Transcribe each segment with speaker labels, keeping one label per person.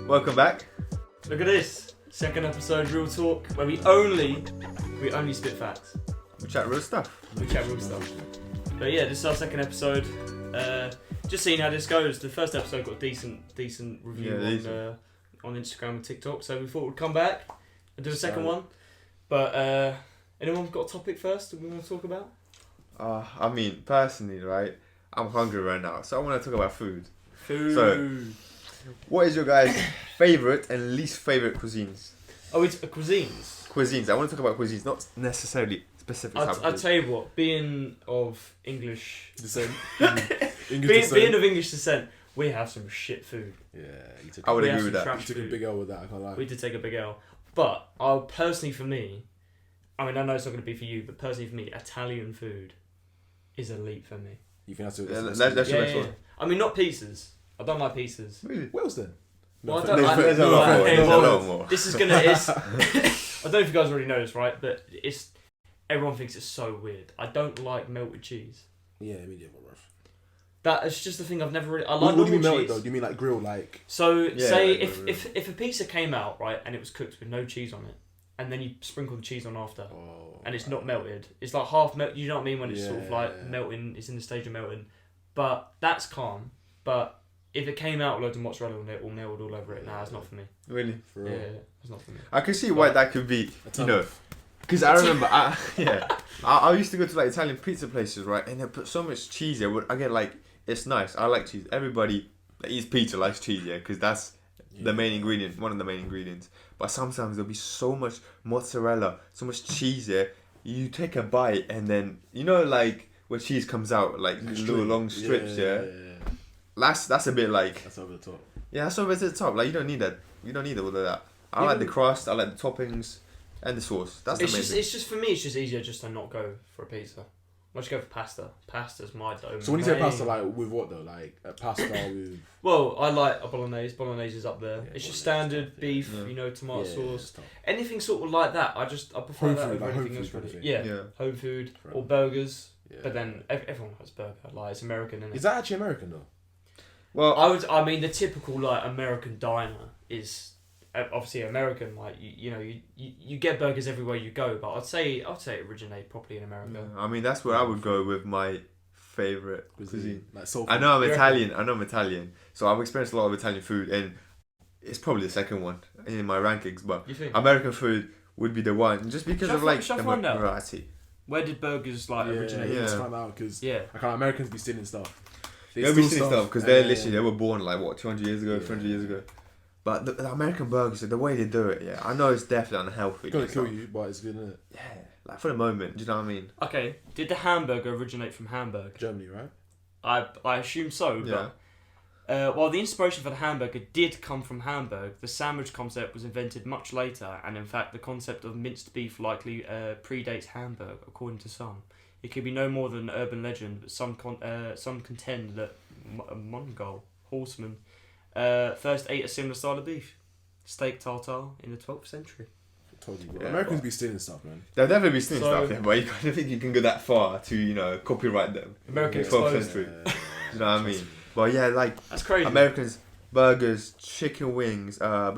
Speaker 1: Welcome back.
Speaker 2: Look at this. Second episode, Real Talk, where we only spit facts.
Speaker 1: We chat real stuff.
Speaker 2: We chat real stuff. But yeah, this is our second episode. Just seeing how this goes. The first episode got a decent review on Instagram and TikTok, so we thought we'd come back and do a second one. But anyone got a topic first that we want to talk about?
Speaker 1: I mean, personally, right, I'm hungry right now, so I want to talk about food.
Speaker 2: Food.
Speaker 1: So, what is your guys' favourite and least favourite cuisines?
Speaker 2: Oh, it's cuisines.
Speaker 1: Cuisines. I want to talk about cuisines, not necessarily specific type of food.
Speaker 2: I'll tell you what, being of English
Speaker 3: descent,
Speaker 2: being of English descent, we have some shit food.
Speaker 3: Yeah,
Speaker 1: I would agree with that.
Speaker 3: You took a big L with that, I can't lie.
Speaker 2: We did take a big L. But personally for me, I mean, I know it's not going to be for you, but personally for me, Italian food is elite for me.
Speaker 3: You think that's
Speaker 1: your best one?
Speaker 2: I mean, not pizzas. I don't like pizzas.
Speaker 1: Really?
Speaker 3: What else then?
Speaker 2: Well,
Speaker 1: There's a lot more.
Speaker 2: This is gonna. I don't know if you guys already know this, right? But everyone thinks it's so weird. I don't like melted cheese.
Speaker 3: Yeah, medium or rough.
Speaker 2: That is just the thing I've never really. I like
Speaker 3: what do you
Speaker 2: normal
Speaker 3: mean melted
Speaker 2: cheese.
Speaker 3: though? Do you mean like grill, like?
Speaker 2: So
Speaker 1: Yeah,
Speaker 2: say
Speaker 1: yeah,
Speaker 2: if a pizza came out right and it was cooked with no cheese on it, and then you sprinkle the cheese on after, and it's not melted. It's like half melt. You know what I mean? When it's sort of like melting, it's in the stage of melting. But that's calm. But if it came out with loads of mozzarella on it or melted all over it, nah, it's not for me.
Speaker 1: Really?
Speaker 3: For real.
Speaker 2: Yeah, it's not for me.
Speaker 1: I can see why that could be, you know, because I remember, I used to go to like Italian pizza places, right, and they put so much cheese there. I get like, it's nice. I like cheese. Everybody that eats pizza likes cheese, yeah, because that's the main ingredient, one of the main ingredients. But sometimes there'll be so much mozzarella, so much cheese there. You take a bite and then, you know, like where cheese comes out, like little long strips, yeah. That's a bit like...
Speaker 3: That's over the top.
Speaker 1: Yeah, that's over the top. Like, you don't need that. You don't need all of that. I like the crust, I like the toppings, and the sauce. That's the main thing.
Speaker 2: It's just, for me, it's just easier just to not go for a pizza. I'll just go for pasta. Pasta's my domain.
Speaker 3: So when you say pasta, like, with what though? Like, a pasta with...
Speaker 2: Well, I like a bolognese. Bolognese is up there.
Speaker 3: Yeah,
Speaker 2: it's just standard beef,
Speaker 1: yeah.
Speaker 2: You know, tomato sauce.
Speaker 3: Yeah,
Speaker 2: anything sort of like that. I prefer
Speaker 3: home
Speaker 2: that
Speaker 3: food,
Speaker 2: over
Speaker 3: like
Speaker 2: anything
Speaker 3: home
Speaker 2: else.
Speaker 3: food
Speaker 2: Really.
Speaker 3: kind of
Speaker 2: Yeah, home food
Speaker 3: Fair
Speaker 2: or
Speaker 3: enough.
Speaker 2: burgers.
Speaker 3: Yeah.
Speaker 2: But then everyone has burger. Like, it's American, isn't it?
Speaker 3: Is that actually American though?
Speaker 1: Well,
Speaker 2: I mean, the typical like American diner is obviously American. Like you get burgers everywhere you go, but I'd say it originated properly in America.
Speaker 1: I mean, that's where I would go with my favourite cuisine.
Speaker 3: Like soul food.
Speaker 1: I know I'm Italian, so I've experienced a lot of Italian food, and it's probably the second one in my rankings. But
Speaker 2: You think?
Speaker 1: American food would be the one, just because of like the variety.
Speaker 2: Where did burgers like originate?
Speaker 3: Let's find out because Americans be stealing stuff.
Speaker 1: They'll be stealing stuff because they were born like what 200 years ago, 300 years ago. But the American burgers, the way they do it, I know it's definitely unhealthy.
Speaker 3: It's gonna kill you, but it's good, isn't it?
Speaker 1: Yeah, like for the moment, do you know what I mean?
Speaker 2: Okay, did the hamburger originate from Hamburg?
Speaker 3: Germany, right?
Speaker 2: I assume so.
Speaker 1: Yeah.
Speaker 2: But while the inspiration for the hamburger did come from Hamburg, the sandwich concept was invented much later, and in fact, the concept of minced beef likely predates Hamburg, according to some. It could be no more than an urban legend, but some contend that a Mongol horseman first ate a similar style of beef, steak tartare, in the 12th century.
Speaker 3: I told you, Americans be stealing stuff, man.
Speaker 1: They'll definitely be stealing stuff, but you kind of think you can go that far to copyright them.
Speaker 2: American
Speaker 1: 12th century. Do you know what I mean? But yeah, like
Speaker 2: that's crazy.
Speaker 1: Americans, burgers, chicken wings, but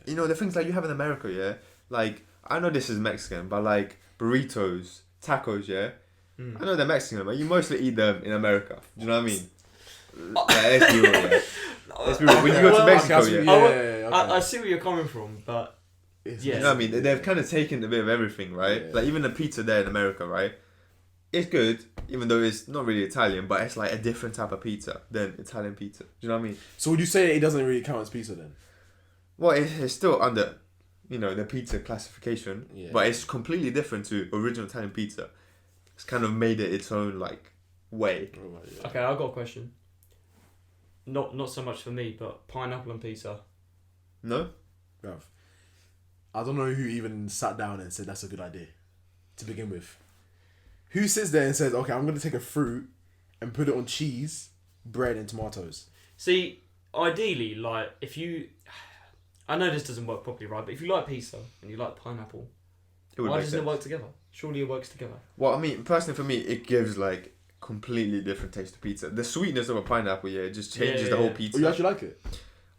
Speaker 1: the things like you have in America, like I know this is Mexican, but like burritos, tacos, I know they're Mexican, but you mostly eat them in America. Do you know what I mean? Let's be real, Let's be real. When you go to Mexico,
Speaker 2: I see where you're coming from, but
Speaker 1: you know what I mean? They've kind of taken a bit of everything, right?
Speaker 3: Yeah.
Speaker 1: Like even the pizza there in America, right? It's good, even though it's not really Italian, but it's like a different type of pizza than Italian pizza. Do you know what I mean?
Speaker 3: So would you say it doesn't really count as pizza then?
Speaker 1: Well, it's still under, the pizza classification, but it's completely different to original Italian pizza. It's kind of made it its own like way.
Speaker 3: Oh, yeah.
Speaker 2: Okay, I've got a question. Not so much for me, but pineapple on pizza.
Speaker 1: No?
Speaker 3: Bruv, I don't know who even sat down and said that's a good idea to begin with. Who sits there and says, okay, I'm going to take a fruit and put it on cheese, bread and tomatoes?
Speaker 2: See, ideally, like, if you... I know this doesn't work properly, right? But if you like pizza and you like pineapple, why doesn't it work together? Surely it works together.
Speaker 1: Well, I mean, personally for me, it gives like completely different taste to pizza. The sweetness of a pineapple, it just changes the whole pizza.
Speaker 3: Oh, you actually like it?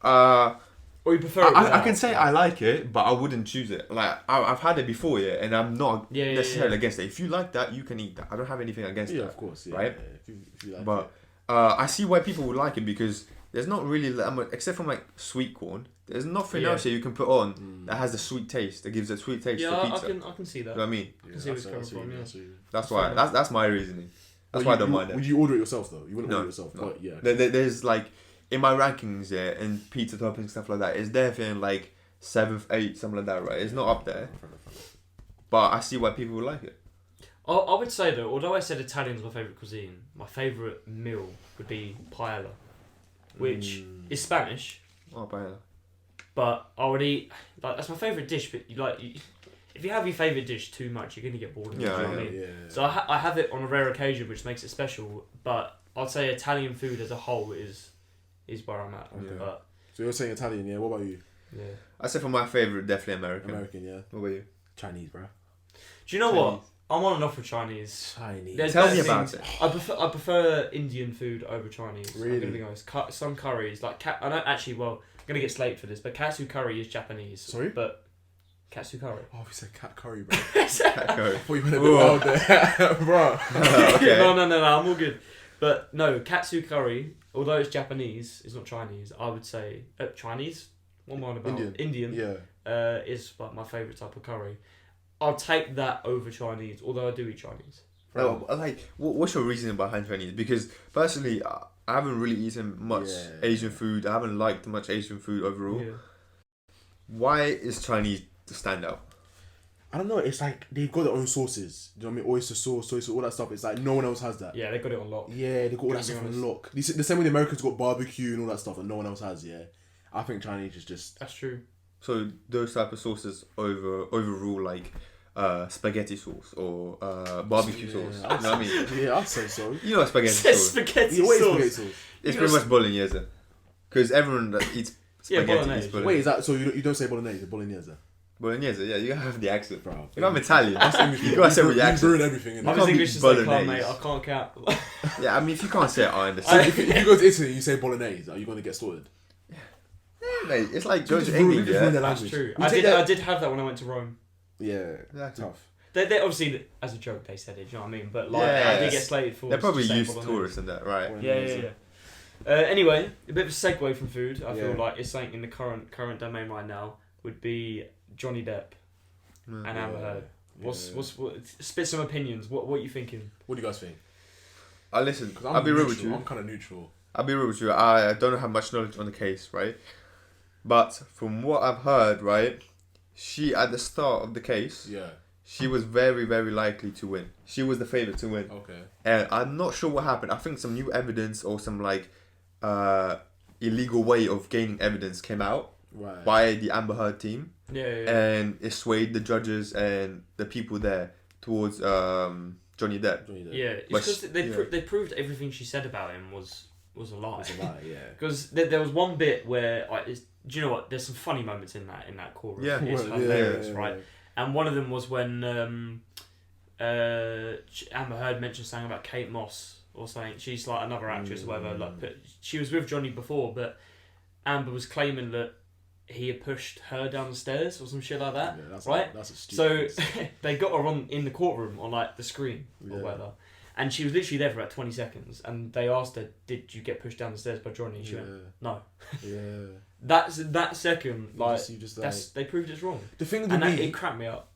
Speaker 2: Or you prefer it
Speaker 1: I can say I like it, but I wouldn't choose it. Like, I've had it before, and I'm not necessarily against it. If you like that, you can eat that. I don't have anything against that.
Speaker 3: Yeah, of course. Yeah,
Speaker 1: right?
Speaker 3: Yeah, if you like
Speaker 1: but
Speaker 3: it.
Speaker 1: I see why people would like it because there's not really that much, except from like sweet corn. There's nothing else that you can put on that has the sweet taste, that gives a sweet taste to pizza.
Speaker 2: I can see that.
Speaker 1: You know what I mean?
Speaker 2: I can see where it's coming from, yeah.
Speaker 1: That's why. That's my reasoning. That's why I don't mind it.
Speaker 3: Would you order it yourself though? You wouldn't order it yourself,
Speaker 1: no.
Speaker 3: but yeah.
Speaker 1: There's like in my rankings, and pizza toppings stuff like that. It's definitely in like 7th, 8th, something like that, right? It's not up there, but I see why people would like it.
Speaker 2: I would say though, although I said Italian's my favourite cuisine, my favourite meal would be paella, which is Spanish.
Speaker 1: Oh, paella.
Speaker 2: But I would eat that's my favourite dish. But if you have your favourite dish too much, you're gonna get bored of it. You know what I mean?
Speaker 3: Yeah.
Speaker 2: So I have it on a rare occasion, which makes it special. But I'd say Italian food as a whole is where I'm at.
Speaker 3: Okay.
Speaker 2: But,
Speaker 3: So you're saying Italian, yeah? What about you?
Speaker 2: yeah.
Speaker 1: I said for my favourite, definitely American.
Speaker 3: American, yeah.
Speaker 1: What about you?
Speaker 3: Chinese, bro.
Speaker 2: Do you know what? I'm on and off with Chinese.
Speaker 3: Chinese.
Speaker 1: Tell me about it.
Speaker 2: I prefer Indian food over Chinese.
Speaker 3: Really?
Speaker 2: I'm gonna be honest. Some curries I don't actually. Well, I'm gonna get slated for this, but katsu curry is Japanese.
Speaker 3: Sorry?
Speaker 2: But katsu curry.
Speaker 3: Oh, we said cat curry, bro.
Speaker 1: Cat curry.
Speaker 3: I thought you went a bit wild there, bro.
Speaker 1: Okay.
Speaker 2: No, I'm all good. But no, katsu curry, although it's Japanese, it's not Chinese. I would say Chinese. What am I on about? Indian.
Speaker 3: Yeah.
Speaker 2: Is like my favourite type of curry. I'll take that over Chinese, although I do eat Chinese.
Speaker 1: What's your reasoning behind Chinese? Because personally, I haven't really eaten much Asian food. I haven't liked much Asian food overall.
Speaker 2: Yeah.
Speaker 1: Why is Chinese the standout?
Speaker 3: I don't know. It's like they've got their own sauces. Do you know what I mean? Oyster sauce, soy sauce, all that stuff. It's like no one else has that.
Speaker 2: Yeah, they got it on lock.
Speaker 3: Yeah, they got all that stuff on lock. The same way the Americans got barbecue and all that stuff that no one else has. Yeah, I think Chinese is just.
Speaker 2: That's true.
Speaker 1: So those type of sauces overrule like spaghetti sauce or barbecue sauce. You know what I mean?
Speaker 3: Yeah, I'd say so.
Speaker 1: You know what spaghetti sauce?
Speaker 2: Spaghetti
Speaker 3: Yeah, what is
Speaker 2: sauce.
Speaker 3: spaghetti sauce?
Speaker 1: It's pretty much bolognese. Because everyone that eats spaghetti
Speaker 2: bolognese.
Speaker 1: eats bolognese.
Speaker 3: Wait, is that so? You don't say bolognese? It's bolognese.
Speaker 1: Bolognese, yeah, you have the accent.
Speaker 3: Bro,
Speaker 1: If I'm Italian,
Speaker 3: that's English.
Speaker 1: you gotta say with the
Speaker 3: You
Speaker 1: accent.
Speaker 3: ruin everything.
Speaker 2: I
Speaker 3: innit?
Speaker 2: was
Speaker 1: can't
Speaker 2: English
Speaker 1: be
Speaker 2: as they come,
Speaker 1: bolognese.
Speaker 2: mate. I can't count.
Speaker 1: Yeah, I mean, if you can't say it, I
Speaker 3: So
Speaker 1: understand.
Speaker 3: if you go to Italy and you say bolognese, are you going to get sorted?
Speaker 1: Mate, it's like
Speaker 3: You
Speaker 1: going
Speaker 3: just
Speaker 1: to
Speaker 3: ruin-
Speaker 1: England,
Speaker 3: you just ruin
Speaker 1: yeah?
Speaker 3: their
Speaker 2: That's
Speaker 3: language.
Speaker 2: true.
Speaker 3: We
Speaker 2: I
Speaker 3: take
Speaker 2: did.
Speaker 3: that-
Speaker 2: I did have that when I went to Rome.
Speaker 3: Yeah,
Speaker 1: Exactly.
Speaker 3: tough.
Speaker 2: They obviously as a joke they said it. Do you know what I mean? But like
Speaker 1: Yeah.
Speaker 2: I did get slated for.
Speaker 1: They're probably
Speaker 2: saying
Speaker 1: used to
Speaker 2: bolognese.
Speaker 1: tourists and that, right?
Speaker 2: Yeah. Anyway, a bit of a segue from food. I feel
Speaker 3: Yeah.
Speaker 2: like it's something in the current domain right now would be Johnny Depp and Amber Heard. What spit some opinions. What are you thinking?
Speaker 3: What do you guys think?
Speaker 1: Listen,
Speaker 3: 'Cause
Speaker 1: I'll be real with you.
Speaker 3: I'm kind of neutral.
Speaker 1: I'll be real with you. I don't have much knowledge on the case, right? But from what I've heard, right, she at the start of the case,
Speaker 3: Yeah.
Speaker 1: she was very, very likely to win. She was the favorite to win,
Speaker 3: Okay.
Speaker 1: and I'm not sure what happened. I think some new evidence or some like illegal way of gaining evidence came out
Speaker 3: Right.
Speaker 1: by the Amber Heard team,
Speaker 2: Yeah.
Speaker 1: and it swayed the judges and the people there towards Johnny Depp.
Speaker 2: Yeah, it's
Speaker 1: But
Speaker 2: because
Speaker 1: yeah.
Speaker 2: they proved everything she said about him was a lie.
Speaker 3: It's a lie, yeah.
Speaker 2: Because there was one bit where do you know what? There's some funny moments in that courtroom.
Speaker 1: Yeah.
Speaker 2: It's
Speaker 3: Well,
Speaker 2: hilarious,
Speaker 3: yeah.
Speaker 2: right? And one of them was when Amber Heard mentioned something about Kate Moss or something. She's like another actress or whatever. Like, but she was with Johnny before, but Amber was claiming that he had pushed her down the stairs or some shit like that.
Speaker 3: Yeah, that's
Speaker 2: right?
Speaker 3: That's a
Speaker 2: So
Speaker 3: stupid.
Speaker 2: they got her in the courtroom on like the screen or
Speaker 3: Yeah.
Speaker 2: whatever. And she was literally there for about 20 seconds. And they asked her, "Did you get pushed down the stairs by Johnny?" And she went, "No."
Speaker 3: Yeah.
Speaker 2: That second, like,
Speaker 3: you just
Speaker 2: that's they proved it's wrong.
Speaker 3: the thing with
Speaker 2: And
Speaker 3: me.
Speaker 2: it cracked me up.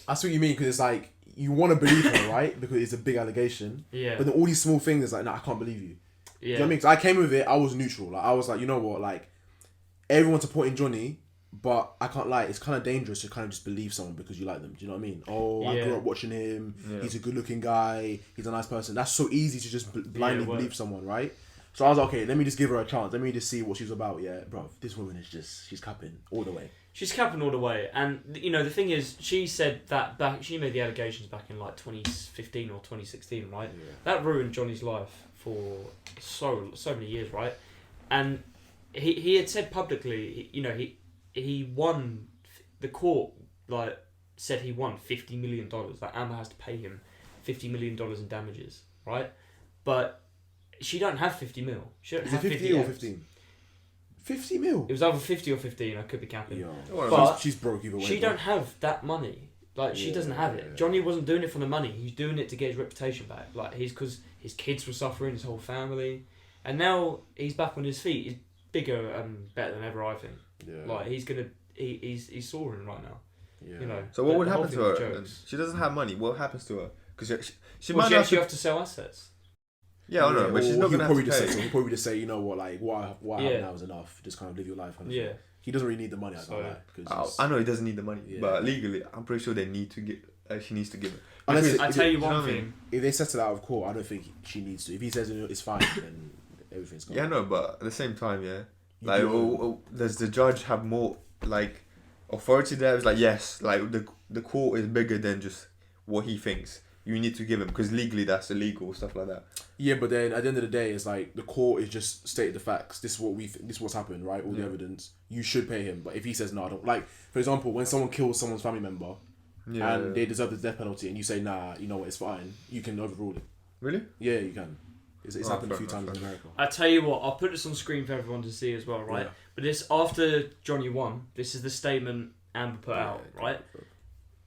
Speaker 3: I see what you mean because it's like you want to believe her, right? Because it's a big allegation.
Speaker 2: Yeah.
Speaker 3: But then all these small things, it's like, nah, I can't believe you.
Speaker 2: Yeah.
Speaker 3: Do you know what I mean? 'Cause I came with it. I was neutral. Like I was like, you know what? Like everyone's supporting Johnny, but I can't lie. It's kind of dangerous to kind of just believe someone because you like them. Do you know what I mean? Oh, I
Speaker 2: Yeah.
Speaker 3: grew up watching him.
Speaker 1: Yeah.
Speaker 3: He's a good-looking guy. He's a nice person. That's so easy to just blindly
Speaker 2: well-
Speaker 3: believe someone, right? So I was like, okay, let me just give her a chance. Let me just see what she's about. Yeah, bro, this woman is she's capping all the way.
Speaker 2: She's capping all the way. And, you know, the thing is, she said that she made the allegations back in like 2015 or 2016, right?
Speaker 3: Yeah.
Speaker 2: That ruined Johnny's life for so many years, right? And he had said publicly, you know, he won, the court like said he won $50 million. Like Amber has to pay him $50 million in damages, right? but she don't have 50 mil. She don't
Speaker 3: Is it
Speaker 2: have
Speaker 3: 50 or
Speaker 2: M's.
Speaker 3: 15? 50 mil.
Speaker 2: It was either 50 or 15. I could be capping.
Speaker 3: Yo,
Speaker 2: But
Speaker 3: she's broke either way.
Speaker 2: She
Speaker 3: bro.
Speaker 2: don't have that money. Like she doesn't have it. Johnny wasn't doing it for the money. He's doing it to get his reputation back. Like because his kids were suffering, his whole family, and now he's back on his feet. He's bigger and better than ever. I think.
Speaker 3: Yeah.
Speaker 2: Like he's soaring right now.
Speaker 3: Yeah.
Speaker 2: You know.
Speaker 1: So what
Speaker 2: the
Speaker 1: would
Speaker 2: whole
Speaker 1: happen
Speaker 2: thing
Speaker 1: to
Speaker 2: was
Speaker 1: her?
Speaker 2: jokes.
Speaker 1: She doesn't have money. What happens to her? Because she
Speaker 2: Well,
Speaker 1: might
Speaker 2: she
Speaker 1: not
Speaker 2: actually have to sell assets.
Speaker 1: Yeah, I know, but she's
Speaker 3: or
Speaker 1: not
Speaker 3: he'll
Speaker 1: gonna
Speaker 3: probably
Speaker 1: have to
Speaker 3: just
Speaker 1: pay.
Speaker 3: say, he'll probably just say, you know what, like what I have
Speaker 2: Yeah.
Speaker 3: now is enough. Just kind of live your life. Kind of
Speaker 2: Yeah.
Speaker 3: thing. He doesn't really need the money. I
Speaker 2: So-
Speaker 3: can't lie. 'Cause
Speaker 1: I know he doesn't need the money,
Speaker 3: Yeah.
Speaker 1: but legally, I'm pretty sure they need to give. She needs to give it.
Speaker 3: Unless
Speaker 1: Because-
Speaker 3: it-
Speaker 2: I tell you
Speaker 1: you know
Speaker 2: one
Speaker 1: what I mean?
Speaker 2: thing.
Speaker 3: if they settle out of court, I don't think she needs to. If he says it's fine, then everything's gone.
Speaker 1: Yeah, no, but at the same time, yeah,
Speaker 3: You
Speaker 1: like,
Speaker 3: do-
Speaker 1: does the judge have more like authority there? It's like yes, like the court is bigger than just what he thinks. You need to give him because legally that's illegal, stuff like that.
Speaker 3: Yeah, but then at the end of the day, it's like the court is just stated the facts. This is what this is what's happened, right? All the
Speaker 1: Yeah.
Speaker 3: evidence. You should pay him, but if he says no, I don't. Like for example, when someone kills someone's family member
Speaker 1: Yeah.
Speaker 3: and they deserve the death penalty, and you say nah, you know what, it's fine. You can overrule it.
Speaker 1: Really?
Speaker 3: Yeah, you can. It's
Speaker 1: Oh,
Speaker 3: happened a
Speaker 1: fair
Speaker 3: few
Speaker 1: enough,
Speaker 3: times in
Speaker 1: fair
Speaker 3: America.
Speaker 2: I tell you what, I'll put this on screen for everyone to see as well, right?
Speaker 3: Yeah.
Speaker 2: But this after Johnny won. This is the statement Amber put out, right?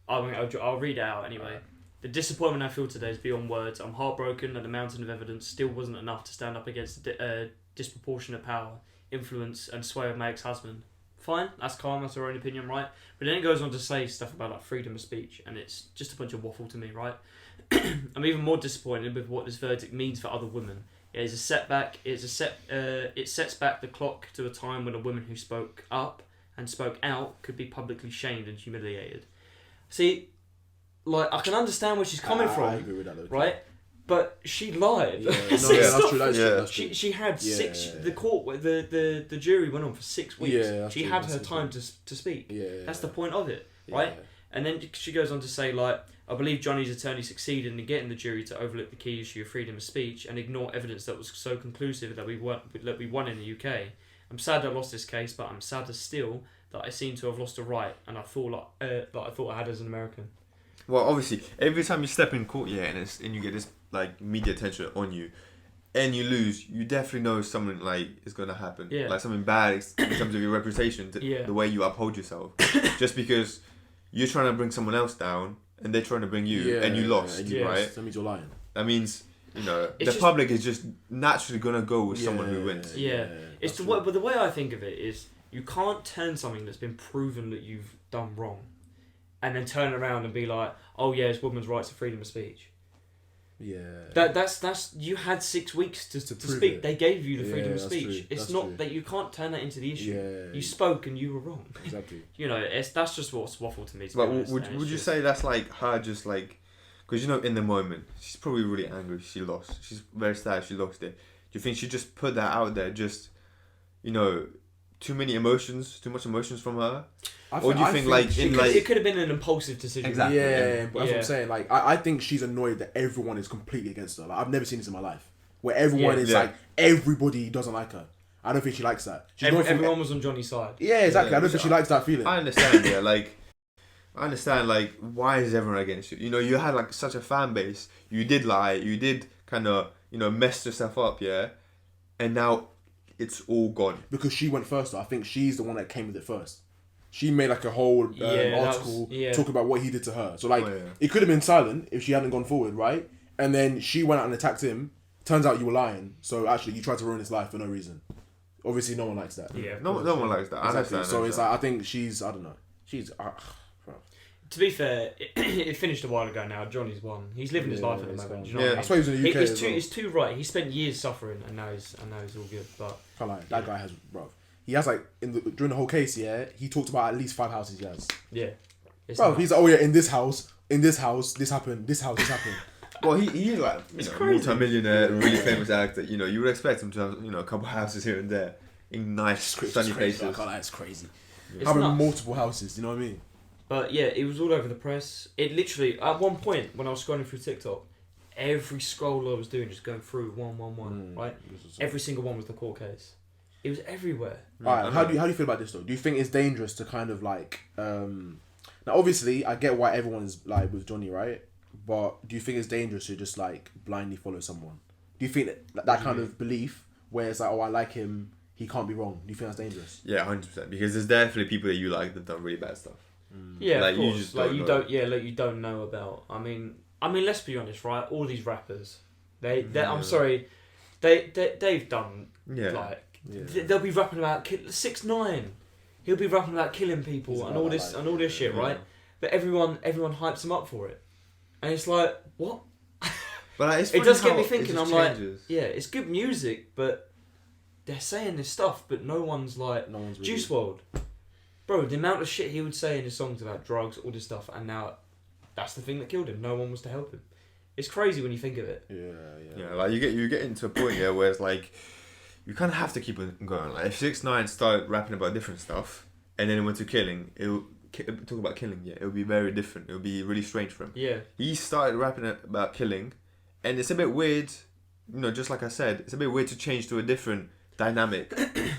Speaker 2: I'll read it out anyway. The disappointment I feel today is beyond words. I'm heartbroken that the mountain of evidence still wasn't enough to stand up against the disproportionate power, influence, and sway of my ex-husband. Fine, that's calm, that's her own opinion, right? But then it goes on to say stuff about like freedom of speech, and it's just a bunch of waffle to me, right? I'm even more disappointed with what this verdict means for other women. It is a setback. It sets back the clock to a time when a woman who spoke up and spoke out could be publicly shamed and humiliated. See, like I can understand where she's coming from,
Speaker 3: I agree with that, though.
Speaker 2: right? But she lied.
Speaker 3: Yeah, no,
Speaker 2: See,
Speaker 3: yeah,
Speaker 2: it's
Speaker 3: that's
Speaker 2: not-
Speaker 3: true. That's
Speaker 1: yeah.
Speaker 3: true. That's true.
Speaker 2: She had
Speaker 3: Yeah.
Speaker 2: six. The court, the jury went on for 6 weeks.
Speaker 3: Yeah, that's
Speaker 2: she
Speaker 3: true,
Speaker 2: had
Speaker 3: that's
Speaker 2: her
Speaker 3: true.
Speaker 2: time to speak.
Speaker 3: Yeah,
Speaker 2: That's the point of it, right? And then she goes on to say, like, I believe Johnny's attorney succeeded in getting the jury to overlook the key issue of freedom of speech and ignore evidence that was so conclusive that we won in the UK. I'm sad I lost this case, but I'm sadder still that I seem to have lost a right, and I thought I had as an American.
Speaker 1: Well, obviously, every time you step in court, yeah, and you get this like media attention on you, and you lose, you definitely know something like is gonna happen.
Speaker 2: Yeah.
Speaker 1: Like something bad in terms of your reputation,
Speaker 2: Yeah.
Speaker 1: the way you uphold yourself. Just because you're trying to bring someone else down, and they're trying to bring you, and you lost,
Speaker 3: and
Speaker 2: you
Speaker 1: right?
Speaker 3: lost. That means you're lying.
Speaker 1: That means
Speaker 2: It's
Speaker 1: the
Speaker 2: just-
Speaker 1: public is just naturally gonna go with someone who wins.
Speaker 2: Yeah. It's the way, but the way I think of it is you can't turn something that's been proven that you've done wrong, and then turn around and be like, oh yeah, it's women's rights and freedom of speech.
Speaker 3: Yeah.
Speaker 2: That's you had 6 weeks to
Speaker 3: prove
Speaker 2: speak.
Speaker 3: it.
Speaker 2: They gave you the
Speaker 3: Yeah,
Speaker 2: freedom of
Speaker 3: that's
Speaker 2: speech.
Speaker 3: true,
Speaker 2: It's
Speaker 3: that's
Speaker 2: not
Speaker 3: true.
Speaker 2: that you can't turn that into the issue.
Speaker 3: Yeah.
Speaker 2: You spoke and you were wrong.
Speaker 3: Exactly.
Speaker 2: You know, that's just what's waffle to me. To
Speaker 1: But
Speaker 2: be honest,
Speaker 1: would
Speaker 2: and it's
Speaker 1: you
Speaker 2: just-
Speaker 1: say that's like her just like, because in the moment she's probably really angry. She lost. She's very sad. She lost it. Do you think she just put that out there? Just too much emotions from her. Or do you think like in like
Speaker 2: it could have been an impulsive decision?
Speaker 1: Exactly.
Speaker 3: Yeah, but that's what
Speaker 2: Yeah.
Speaker 3: I'm saying. Like, I think she's annoyed that everyone is completely against her. Like, I've never seen this in my life, where everyone is like, everybody doesn't like her. I don't think she likes that. She's going from-
Speaker 2: Everyone was on Johnny's side.
Speaker 3: Yeah, exactly.
Speaker 1: Yeah,
Speaker 3: I don't think she likes that feeling.
Speaker 1: I understand, yeah, like I understand, like why is everyone against you? You had like such a fan base. You did lie. You did kind of mess yourself up, yeah, and now it's all gone.
Speaker 3: Because she went first. Though. I think she's the one that came with it first. She made like a whole article talking about what he did to her. So like, it could have been silent if she hadn't gone forward, right? And then she went out and attacked him. Turns out you were lying. So actually, you tried to ruin his life for no reason. Obviously, no one likes that.
Speaker 2: Yeah,
Speaker 1: No one likes that. I
Speaker 3: Exactly.
Speaker 1: understand.
Speaker 3: So it's like, I think she's, I don't know. She's,
Speaker 2: To be fair, it finished a while ago now. Johnny's won. He's living his life at the
Speaker 3: he's
Speaker 2: moment.
Speaker 3: gone.
Speaker 2: Do you know
Speaker 1: Yeah.
Speaker 2: what I
Speaker 3: I
Speaker 2: mean?
Speaker 3: suppose in the UK as well.
Speaker 2: It's too right. He spent years suffering, and now he's all good. But
Speaker 3: Can't lie, that guy has, bro. He has like during the whole case, yeah. He talked about at least 5 houses he has.
Speaker 2: yeah, it's
Speaker 3: Bro,
Speaker 2: nuts.
Speaker 3: he's like, oh yeah, in this house, this happened, this happened.
Speaker 1: Well, he's like
Speaker 2: crazy.
Speaker 1: multi-millionaire, really famous actor. You would expect him to have a couple houses here and there in nice sunny
Speaker 3: I
Speaker 1: places.
Speaker 3: can't lie, it's crazy.
Speaker 2: It's
Speaker 3: Having
Speaker 2: nuts.
Speaker 3: multiple houses, you know what I mean?
Speaker 2: But yeah, it was all over the press. It literally, at one point when I was scrolling through TikTok, every scroll I was doing just going through one, right? Every single one was the court case. It was everywhere.
Speaker 3: Alright, how do you feel about this though? Do you think it's dangerous to kind of like now obviously I get why everyone is like with Johnny, right? But do you think it's dangerous to just like blindly follow someone? Do Do you think that kind of belief where it's like, oh, I like him, he can't be wrong? Do you think that's dangerous?
Speaker 1: Yeah, 100%. Because there's definitely people that you like that done really bad stuff.
Speaker 2: Yeah,
Speaker 1: Like,
Speaker 2: of course.
Speaker 1: you just
Speaker 2: like
Speaker 1: don't
Speaker 2: you
Speaker 1: know.
Speaker 2: don't. Yeah, like you don't know about. I mean, let's be honest, right? All these rappers, I'm sorry, they've done they'll be rapping about 6ix9ine. He'll be rapping about killing people and all this shit, right? But everyone hypes him up for it, and it's like, what?
Speaker 1: But like, it's
Speaker 2: It
Speaker 1: funny
Speaker 2: does get
Speaker 1: how
Speaker 2: me
Speaker 1: it
Speaker 2: thinking.
Speaker 1: just
Speaker 2: I'm
Speaker 1: changes.
Speaker 2: like, yeah, it's good music, but they're saying this stuff, but no one's really... Juice WRLD, bro. The amount of shit he would say in his songs about drugs, all this stuff, and now that's the thing that killed him. No one was to help him. It's crazy when you think of it.
Speaker 1: Yeah, like you get into a point where it's like you kind of have to keep it going. Like if 6ix9ine started rapping about different stuff and then it went to killing, talk about killing. Yeah, it would be very different. It would be really strange for him.
Speaker 2: Yeah,
Speaker 1: he started rapping about killing, and it's a bit weird. You know, just like I said, it's a bit weird to change to a different dynamic.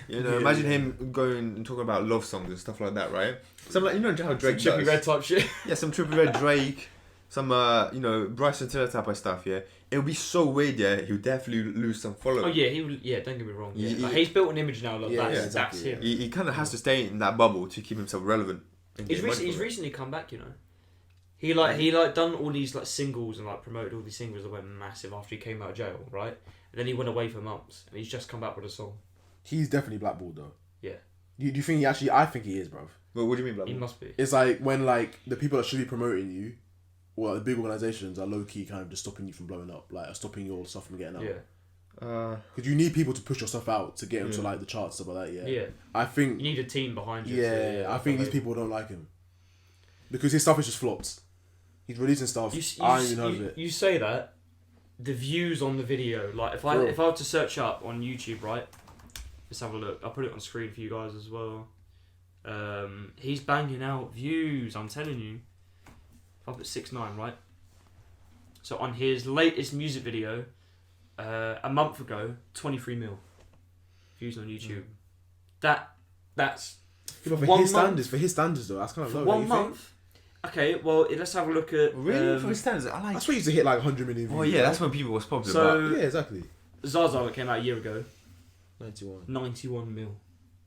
Speaker 1: You know, imagine him going and talking about love songs and stuff like that, right? Some like, you know how Drake
Speaker 2: some Trippie
Speaker 1: does.
Speaker 2: Redd type shit.
Speaker 1: Yeah, some Trippie Redd Drake, some you know, Bryson Tiller type of stuff. Yeah, it would be so weird. Yeah, he would definitely lose some followers.
Speaker 2: Oh yeah, he would. Yeah, don't get me wrong. Yeah,
Speaker 1: He-
Speaker 2: like, he's built an image now. Like that's
Speaker 3: exactly,
Speaker 2: him.
Speaker 1: He kind of has to stay in that bubble to keep himself relevant. and
Speaker 2: He's
Speaker 1: get money
Speaker 2: he's
Speaker 1: from it.
Speaker 2: recently come back. You know, he done all these like singles and like promoted all these singles that went massive after he came out of jail, right? And then he went away for months, and he's just come back with a song.
Speaker 3: He's definitely blackballed though.
Speaker 2: Yeah.
Speaker 3: Do you think he actually? I think he is, bro.
Speaker 1: But what do you mean,
Speaker 2: He
Speaker 1: blah?
Speaker 2: must be.
Speaker 3: It's like when like the people that should be promoting you, well, the big organizations are low key kind of just stopping you from blowing up, like are stopping your stuff from getting out.
Speaker 2: Yeah.
Speaker 3: Because you need people to push your stuff out to get into like the charts stuff like that. Yeah.
Speaker 2: Yeah.
Speaker 3: I think.
Speaker 2: You need a team behind you.
Speaker 3: Yeah, I think these people don't like him because his stuff is just flopped. He's releasing stuff. I ain't even heard of it.
Speaker 2: You say that. The views on the video, like if I were to search up on YouTube, right? Let's have a look. I'll put it on screen for you guys as well. He's banging out views. I'm telling you. If I put 6ix9ine, right? So on his latest music video, a month ago, 23 mil views on YouTube. That's
Speaker 3: Yeah, but for his standards though, that's kind of
Speaker 2: for
Speaker 3: low.
Speaker 2: 1 month. Okay, well let's have a look at.
Speaker 1: Really? For his standards, I like.
Speaker 3: That's when he used to hit like 100 million views.
Speaker 1: Oh yeah, that's when people was popular.
Speaker 2: So
Speaker 3: yeah, exactly.
Speaker 2: Zaza that came out a year ago.
Speaker 3: 91.
Speaker 2: 91 mil.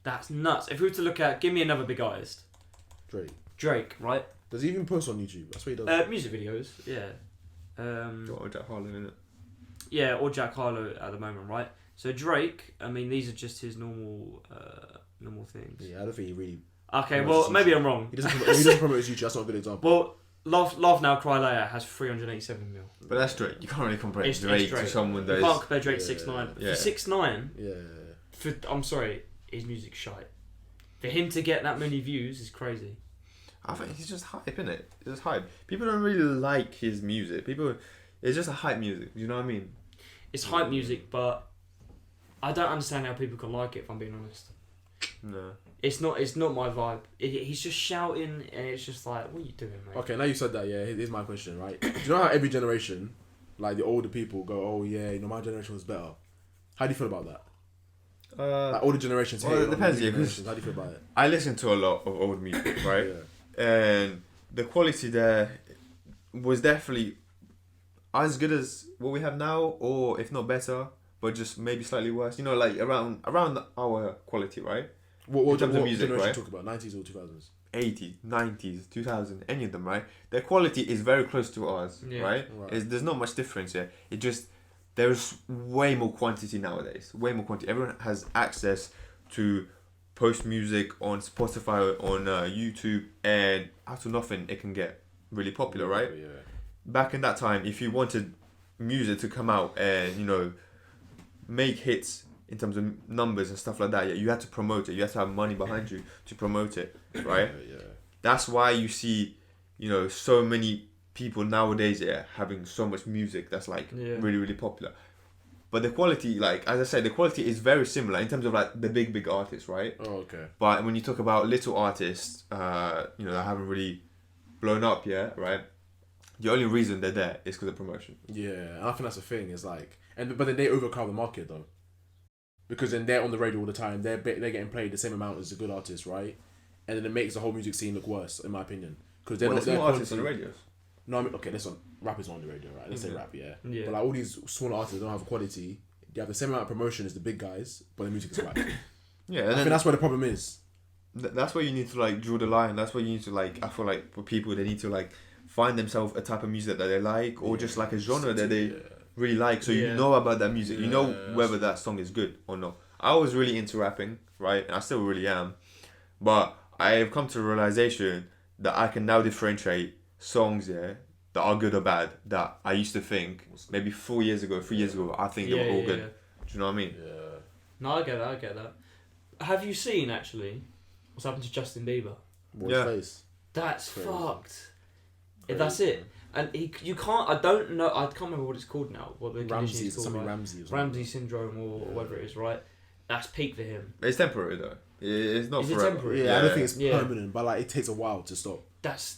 Speaker 2: That's nuts. If we were to look at, give me another big artist. Drake, right?
Speaker 3: Does he even post on YouTube? That's what he does.
Speaker 2: Music videos, yeah.
Speaker 1: Or Jack Harlow, innit?
Speaker 2: Yeah, or Jack Harlow at the moment, right? So Drake, I mean, these are just his normal things.
Speaker 3: Yeah, I don't think he really.
Speaker 2: Okay, well, maybe I'm wrong.
Speaker 3: He doesn't promote his YouTube. That's not a good example.
Speaker 2: Well, Laugh Now, Cry Later has 387 mil.
Speaker 1: But that's Drake. You can't really compare
Speaker 2: It's
Speaker 1: Drake
Speaker 2: Drake.
Speaker 1: to someone that
Speaker 2: You can't
Speaker 1: is.
Speaker 2: compare Drake to 6ix9ine.
Speaker 1: Yeah.
Speaker 2: For 6ix9ine,
Speaker 3: Yeah.
Speaker 2: I'm sorry, his music's shite. For him to get that many views is crazy.
Speaker 1: I think he's just hype, innit? It's just hype. People don't really like his music. It's just a hype music. Do you know what I mean?
Speaker 2: It's hype music, but I don't understand how people can like it, if I'm being honest.
Speaker 1: No.
Speaker 2: It's not my vibe. He's just shouting, and it's just like, what are you doing, mate?
Speaker 3: Okay, now you said that. Yeah, here's my question. Right? Do you know how every generation, like the older people, go, "Oh yeah, you know my generation was better." How do you feel about that? Like older generations.
Speaker 1: Well, it depends. Yeah, because
Speaker 3: how do you feel about it?
Speaker 1: I listen to a lot of old music, right? And the quality there was definitely as good as what we have now, or if not better, but just maybe slightly worse. You know, like around our quality, right?
Speaker 3: What
Speaker 1: terms of music,
Speaker 3: generation
Speaker 1: right?
Speaker 3: talk about? 90s or 2000s?
Speaker 1: 80s, 90s, 2000, any of them, right? Their quality is very close to ours,
Speaker 2: Yeah.
Speaker 1: right? There's not much difference here. It just, there's way more quantity nowadays. Way more quantity. Everyone has access to post music on Spotify, on YouTube, and out of nothing, it can get really popular, right?
Speaker 3: Yeah.
Speaker 1: Back in that time, if you wanted music to come out and, you know, make hits in terms of numbers and stuff like that, yeah, you had to promote it. You had to have money behind you to promote it, right?
Speaker 3: Yeah.
Speaker 1: That's why you see, you know, so many people nowadays, yeah, having so much music that's like really, really popular. But the quality, like, as I said, the quality is very similar in terms of like the big artists, right?
Speaker 3: Oh, okay.
Speaker 1: But when you talk about little artists, you know, that haven't really blown up yet, right? The only reason they're there is because of promotion.
Speaker 3: Yeah, and I think that's the thing. Is like, but then they overcrowd the market though, because then they're on the radio all the time. They're getting played the same amount as the good artists, right? And then it makes the whole music scene look worse, in my opinion, because they're
Speaker 1: Well,
Speaker 3: not.
Speaker 1: there's
Speaker 3: They're
Speaker 1: more artists on the radios.
Speaker 3: No, I mean, okay, listen, rap is on the radio, right? Let's say rap, yeah.
Speaker 2: Yeah.
Speaker 3: But like all these small artists don't have quality. They have the same amount of promotion as the big guys, but the music is whack.
Speaker 1: Yeah,
Speaker 3: I think that's where the problem is.
Speaker 1: That's where you need to like draw the line. That's where you need to like. I feel like for people, they need to like find themselves a type of music that they like, or just like a genre that they really like. So you know about that music. You know whether that song is good or not. I was really into rapping, right, and I still really am, but I have come to the realization that I can now differentiate songs, that are good or bad. That I used to think maybe 3 years ago, I think they were all good. Do you know what I mean?
Speaker 3: Yeah.
Speaker 2: No, I get that. Have you seen actually what's happened to Justin Bieber?
Speaker 3: What's face?
Speaker 2: That's
Speaker 3: Crazy.
Speaker 2: fucked. If that's it. And you can't. I don't know. I can't remember what it's called now. What the condition is called. Ramsey syndrome or whatever it is. Right. That's peak for him.
Speaker 1: It's temporary though. It's not
Speaker 2: Is
Speaker 1: forever.
Speaker 2: it temporary?
Speaker 3: Yeah, I don't think it's permanent, but like it takes a while to stop.
Speaker 2: That's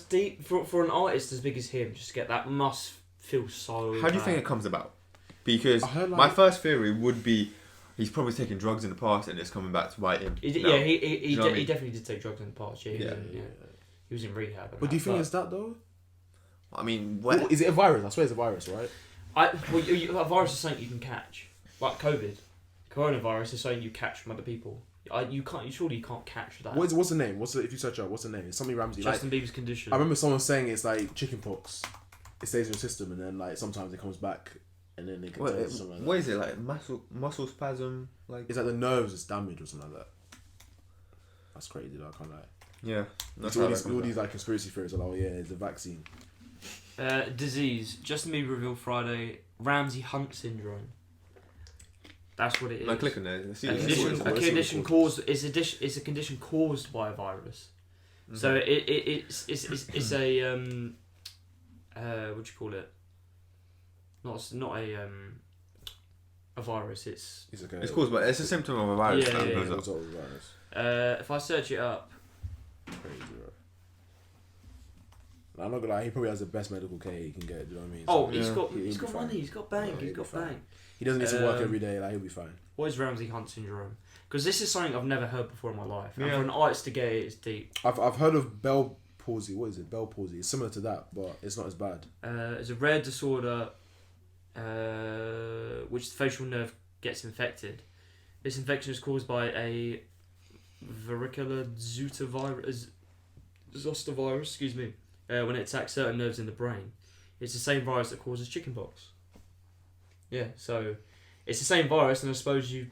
Speaker 2: deep for an artist as big as him. Just to get that must feel so.
Speaker 1: How do you think it comes about? Because
Speaker 3: heard, like,
Speaker 1: my first theory would be he's probably taken drugs in the past and it's coming back to bite him.
Speaker 2: He definitely did take drugs in the past. Yeah, he was in rehab.
Speaker 3: But do you think it's that though?
Speaker 1: I mean,
Speaker 3: is it a virus? I swear it's a virus, right?
Speaker 2: A virus is something you can catch, like COVID. Coronavirus is something you catch from other people. You can't catch that.
Speaker 3: What's the name? If you search up, what's the name? It's something Ramsey.
Speaker 2: Justin Bieber's condition.
Speaker 3: I remember someone saying it's like chickenpox. It stays in your system and then like sometimes it comes back and then they can tell you something like that.
Speaker 1: What is it like? Muscle spasm? Like
Speaker 3: it's like the nerves is damaged or something like that. That's crazy though, I can't lie.
Speaker 1: Yeah. That's
Speaker 3: all these like conspiracy theories are like, oh yeah, it's a vaccine.
Speaker 2: Disease. Justin Bieber revealed Friday Ramsey Hunt syndrome. That's what it is.
Speaker 1: No, click on there.
Speaker 2: It's a condition caused by a virus. Mm-hmm. So it's a what do you call it? Not a virus. It's
Speaker 1: caused by. It's a symptom of a virus.
Speaker 2: If I search it up.
Speaker 3: Crazy, bro. I'm not gonna lie. He probably has the best medical care he can get. Do you know what I mean?
Speaker 2: Oh, he's got money. He's got bank. He's got bank.
Speaker 3: He doesn't need to work every day. Like he'll be fine.
Speaker 2: What is Ramsey Hunt syndrome? Because this is something I've never heard before in my life. And for an artist to get it, it's deep.
Speaker 3: I've heard of Bell palsy. What is it? Bell palsy. It's similar to that, but it's not as bad.
Speaker 2: It's a rare disorder, which the facial nerve gets infected. This infection is caused by a varicella zoster virus. Excuse me. When it attacks certain nerves in the brain, it's the same virus that causes chickenpox. Yeah, so it's the same virus, and I suppose you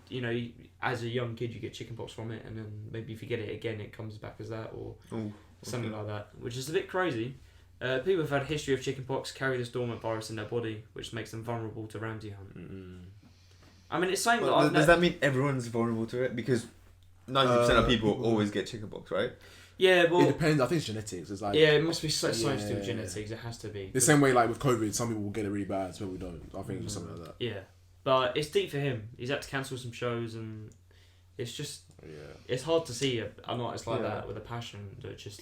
Speaker 2: as a young kid you get chickenpox from it, and then maybe if you get it again, it comes back as that or something like that, which is a bit crazy. People who've had a history of chickenpox carry this dormant virus in their body, which makes them vulnerable to Ramsey Hunt. Mm-hmm. I mean, it's something
Speaker 1: does that mean everyone's vulnerable to it? Because 90% of people always get chickenpox, right?
Speaker 2: Yeah, well,
Speaker 3: it depends. I think it's genetics. It's like
Speaker 2: it must be something to do with genetics. It has to be
Speaker 3: the same way. Like with COVID, some people will get it really bad, some people don't. I think it's just something like that.
Speaker 2: Yeah, but it's deep for him. He's had to cancel some shows, and it's just it's hard to see an artist like that with a passion that just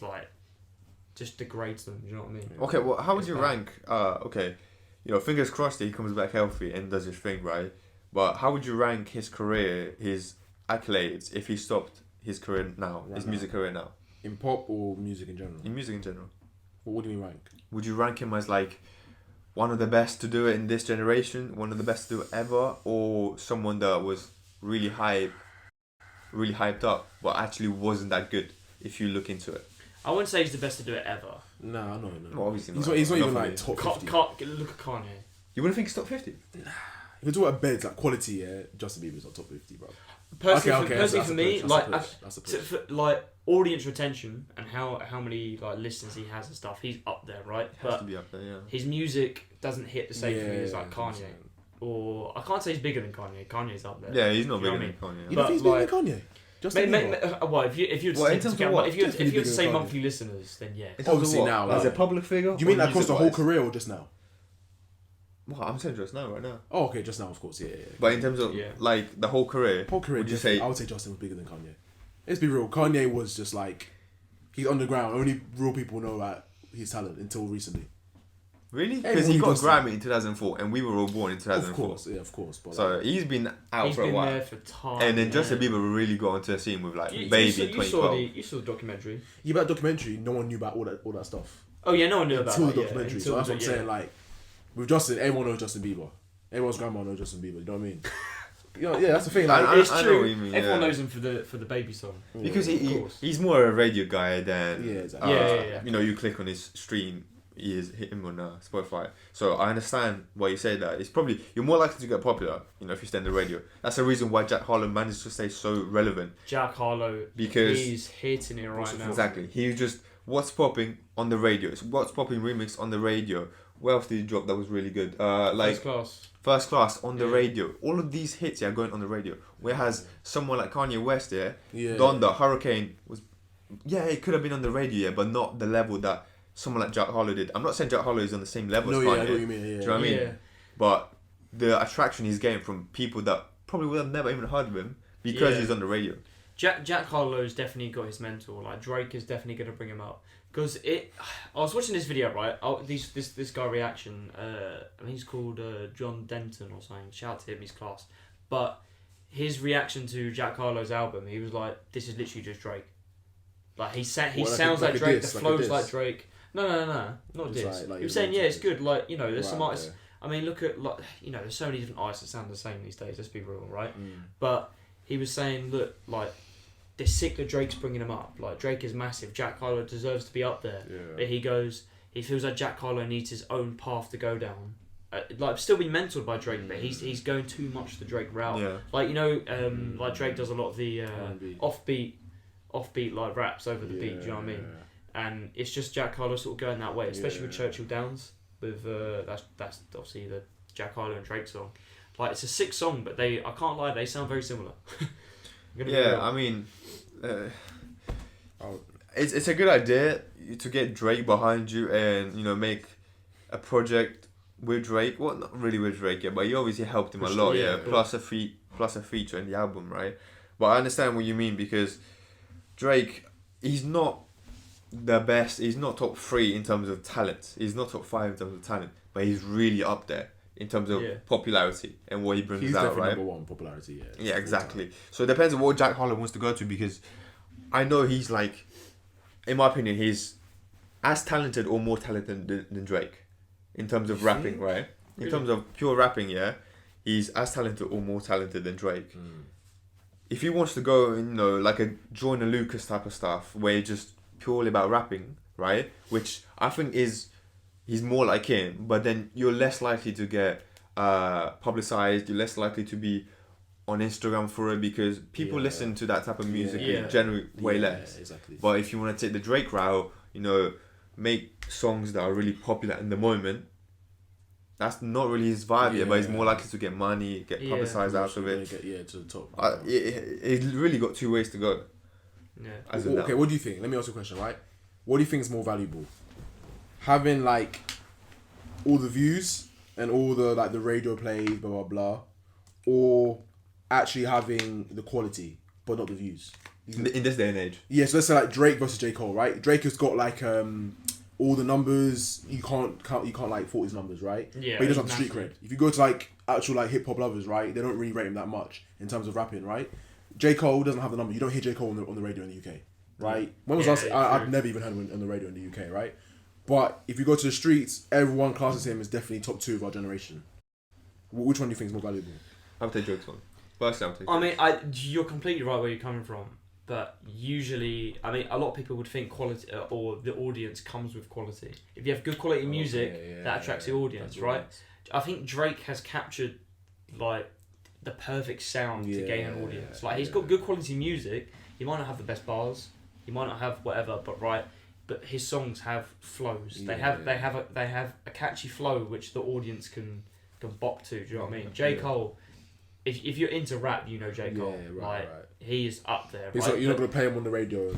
Speaker 2: degrades them. Do you know what I mean?
Speaker 1: Okay, well, how would you rank? Okay, fingers crossed that he comes back healthy and does his thing, right? But how would you rank his career, his accolades, if he stopped his career now, music career now?
Speaker 3: In pop or music in general?
Speaker 1: In music in general.
Speaker 3: Well, what do you mean rank?
Speaker 1: Would you rank him as like one of the best to do it in this generation, one of the best to do it ever, or someone that was really hyped up, but actually wasn't that good if you look into it?
Speaker 2: I wouldn't say he's the best to do it ever.
Speaker 3: No.
Speaker 1: Well, obviously
Speaker 3: he's not even like top 50.
Speaker 2: Look at Kanye.
Speaker 1: You wouldn't think he's top 50?
Speaker 3: Nah. If you talk about beds, like quality, Justin Bieber's not top 50, bro.
Speaker 2: Personally, for me, like audience retention and how many like listeners he has and stuff, he's up there, right?
Speaker 1: He has to be up there, yeah.
Speaker 2: His music doesn't hit the same for me as like Kanye. 100%. Or I can't say he's bigger than Kanye. Kanye's up there.
Speaker 1: Yeah, he's not bigger than Kanye.
Speaker 3: You don't think he's bigger than Kanye?
Speaker 2: If you were to say monthly listeners, then yeah.
Speaker 3: Obviously now,
Speaker 1: as a public figure.
Speaker 3: Do you mean that across the whole career or just now?
Speaker 1: Well, I'm saying just now, right now.
Speaker 3: Oh, okay, just now, of course, yeah.
Speaker 1: But in terms of like the whole career, would you say?
Speaker 3: I would say Justin was bigger than Kanye. Let's be real. Kanye was just like he's underground. Only real people know about his talent until recently.
Speaker 1: Really? Because he got a Grammy in 2004, and we were all born in 2004.
Speaker 3: Of course. But
Speaker 1: so he's been out for a while.
Speaker 2: There for time.
Speaker 1: And then Justin Bieber really got onto the scene with like Baby 2012.
Speaker 2: You saw the documentary.
Speaker 3: Yeah, but that documentary, no one knew about all that stuff.
Speaker 2: Oh yeah, no one knew about
Speaker 3: until
Speaker 2: that.
Speaker 3: the documentary. So that's what I'm saying. Like with Justin, everyone knows Justin Bieber. Everyone's grandma knows Justin Bieber. You know what I mean? That's the thing. Like,
Speaker 2: It's
Speaker 1: I
Speaker 2: true.
Speaker 1: know what you mean,
Speaker 2: Everyone knows him for the baby song.
Speaker 1: Because he's more a radio guy than
Speaker 3: exactly.
Speaker 2: Yeah.
Speaker 1: You know, you click on his stream, he is hit him on Spotify. So I understand why you say that. It's probably you're more likely to get popular, you know, if you stay on the radio. That's the reason why Jack Harlow managed to stay so relevant.
Speaker 2: Jack Harlow,
Speaker 1: because
Speaker 2: he's hitting it right now.
Speaker 1: Exactly. He's just what's popping on the radio. It's what's popping remix on the radio. Where else did he drop that was really good? Like First Class on the radio. All of these hits are going on the radio. Whereas someone like Kanye West Donda, Hurricane was, it could have been on the radio, but not the level that someone like Jack Harlow did. I'm not saying Jack Harlow is on the same level as Kanye.
Speaker 3: I know what you mean.
Speaker 1: Do you know what I mean? But the attraction he's getting from people that probably would have never even heard of him because he's on the radio.
Speaker 2: Jack Harlow's definitely got his mentor. Like Drake is definitely going to bring him up. Because I was watching this video, right? This guy reaction. I think he's called John Denton or something. Shout out to him, he's class. But his reaction to Jack Harlow's album, he was like, "This is literally just Drake." Like he sounds like Drake. The flows like Drake. No, not diss. He was saying, it's good. Like there's some artists. I mean, look at there's so many different artists that sound the same these days. Let's be real, right? But he was saying, look, like. They're sick that Drake's bringing him up. Like, Drake is massive. Jack Harlow deserves to be up there. Yeah. But he feels like Jack Harlow needs his own path to go down. Still be mentored by Drake, but he's going too much the Drake route. Yeah. Like, like Drake does a lot of the offbeat like raps over the beat, do you know what I mean? And it's just Jack Harlow sort of going that way, especially with Churchill Downs. With that's obviously the Jack Harlow and Drake song. Like, it's a sick song, but I can't lie, they sound very similar.
Speaker 1: I mean, it's a good idea to get Drake behind you and make a project with Drake. Well, not really with Drake yet, but you obviously helped him a lot. Plus a feature in the album, right? But I understand what you mean because Drake, he's not the best. He's not top 3 in terms of talent. He's not top 5 in terms of talent, but he's really up there in terms of popularity and what he brings
Speaker 3: he's
Speaker 1: out, right?
Speaker 3: He's number 1 popularity,
Speaker 1: Yeah, exactly. So it depends on what Jack Harlow wants to go to because I know he's like, in my opinion, he's as talented or more talented than Drake in terms of rapping, right? In terms of pure rapping, he's as talented or more talented than Drake. If he wants to go, like a Joyner Lucas type of stuff where it's just purely about rapping, right? Which I think he's more like him, but then you're less likely to get publicized. You're less likely to be on Instagram for it because people listen to that type of music generally way less.
Speaker 3: Exactly.
Speaker 1: But if you want to take the Drake route, make songs that are really popular in the moment. That's not really his vibe yet, but he's more likely to get money, get publicized out of it.
Speaker 3: Get to the top.
Speaker 1: It really got 2 ways to go.
Speaker 2: Yeah.
Speaker 3: Okay, what do you think? Let me ask you a question, right? What do you think is more valuable? Having like all the views and all the the radio plays, blah blah blah, or actually having the quality but not the views?
Speaker 1: In this day and age.
Speaker 3: Yeah, so let's say like Drake versus J. Cole, right? Drake has got like all the numbers. You can't like fault his numbers, right?
Speaker 2: Yeah.
Speaker 3: But he doesn't have the street cred. If you go to like actual like hip hop lovers, right? They don't really rate him that much in terms of rapping, right? J. Cole doesn't have the number. You don't hear J. Cole on the radio in the UK, right? When was last? I've never even heard him on the radio in the UK, right? But if you go to the streets, everyone classes him as definitely top 2 of our generation. Which one do you think is more valuable?
Speaker 1: I'll take Drake's one. First, I'll take.
Speaker 2: I mean, you're completely right where you're coming from, but usually, I mean, a lot of people would think quality or the audience comes with quality. If you have good quality music, that attracts the audience, right? I think Drake has captured like the perfect sound to gain an audience. Like he's got good quality music. He might not have the best bars. He might not have whatever, but his songs have flows. They have a catchy flow which the audience can bop to. Do you know what I mean? J. Cole, if you're into rap, you know J. Cole. He is up there.
Speaker 3: Right? Like, you're not gonna play him on the radio.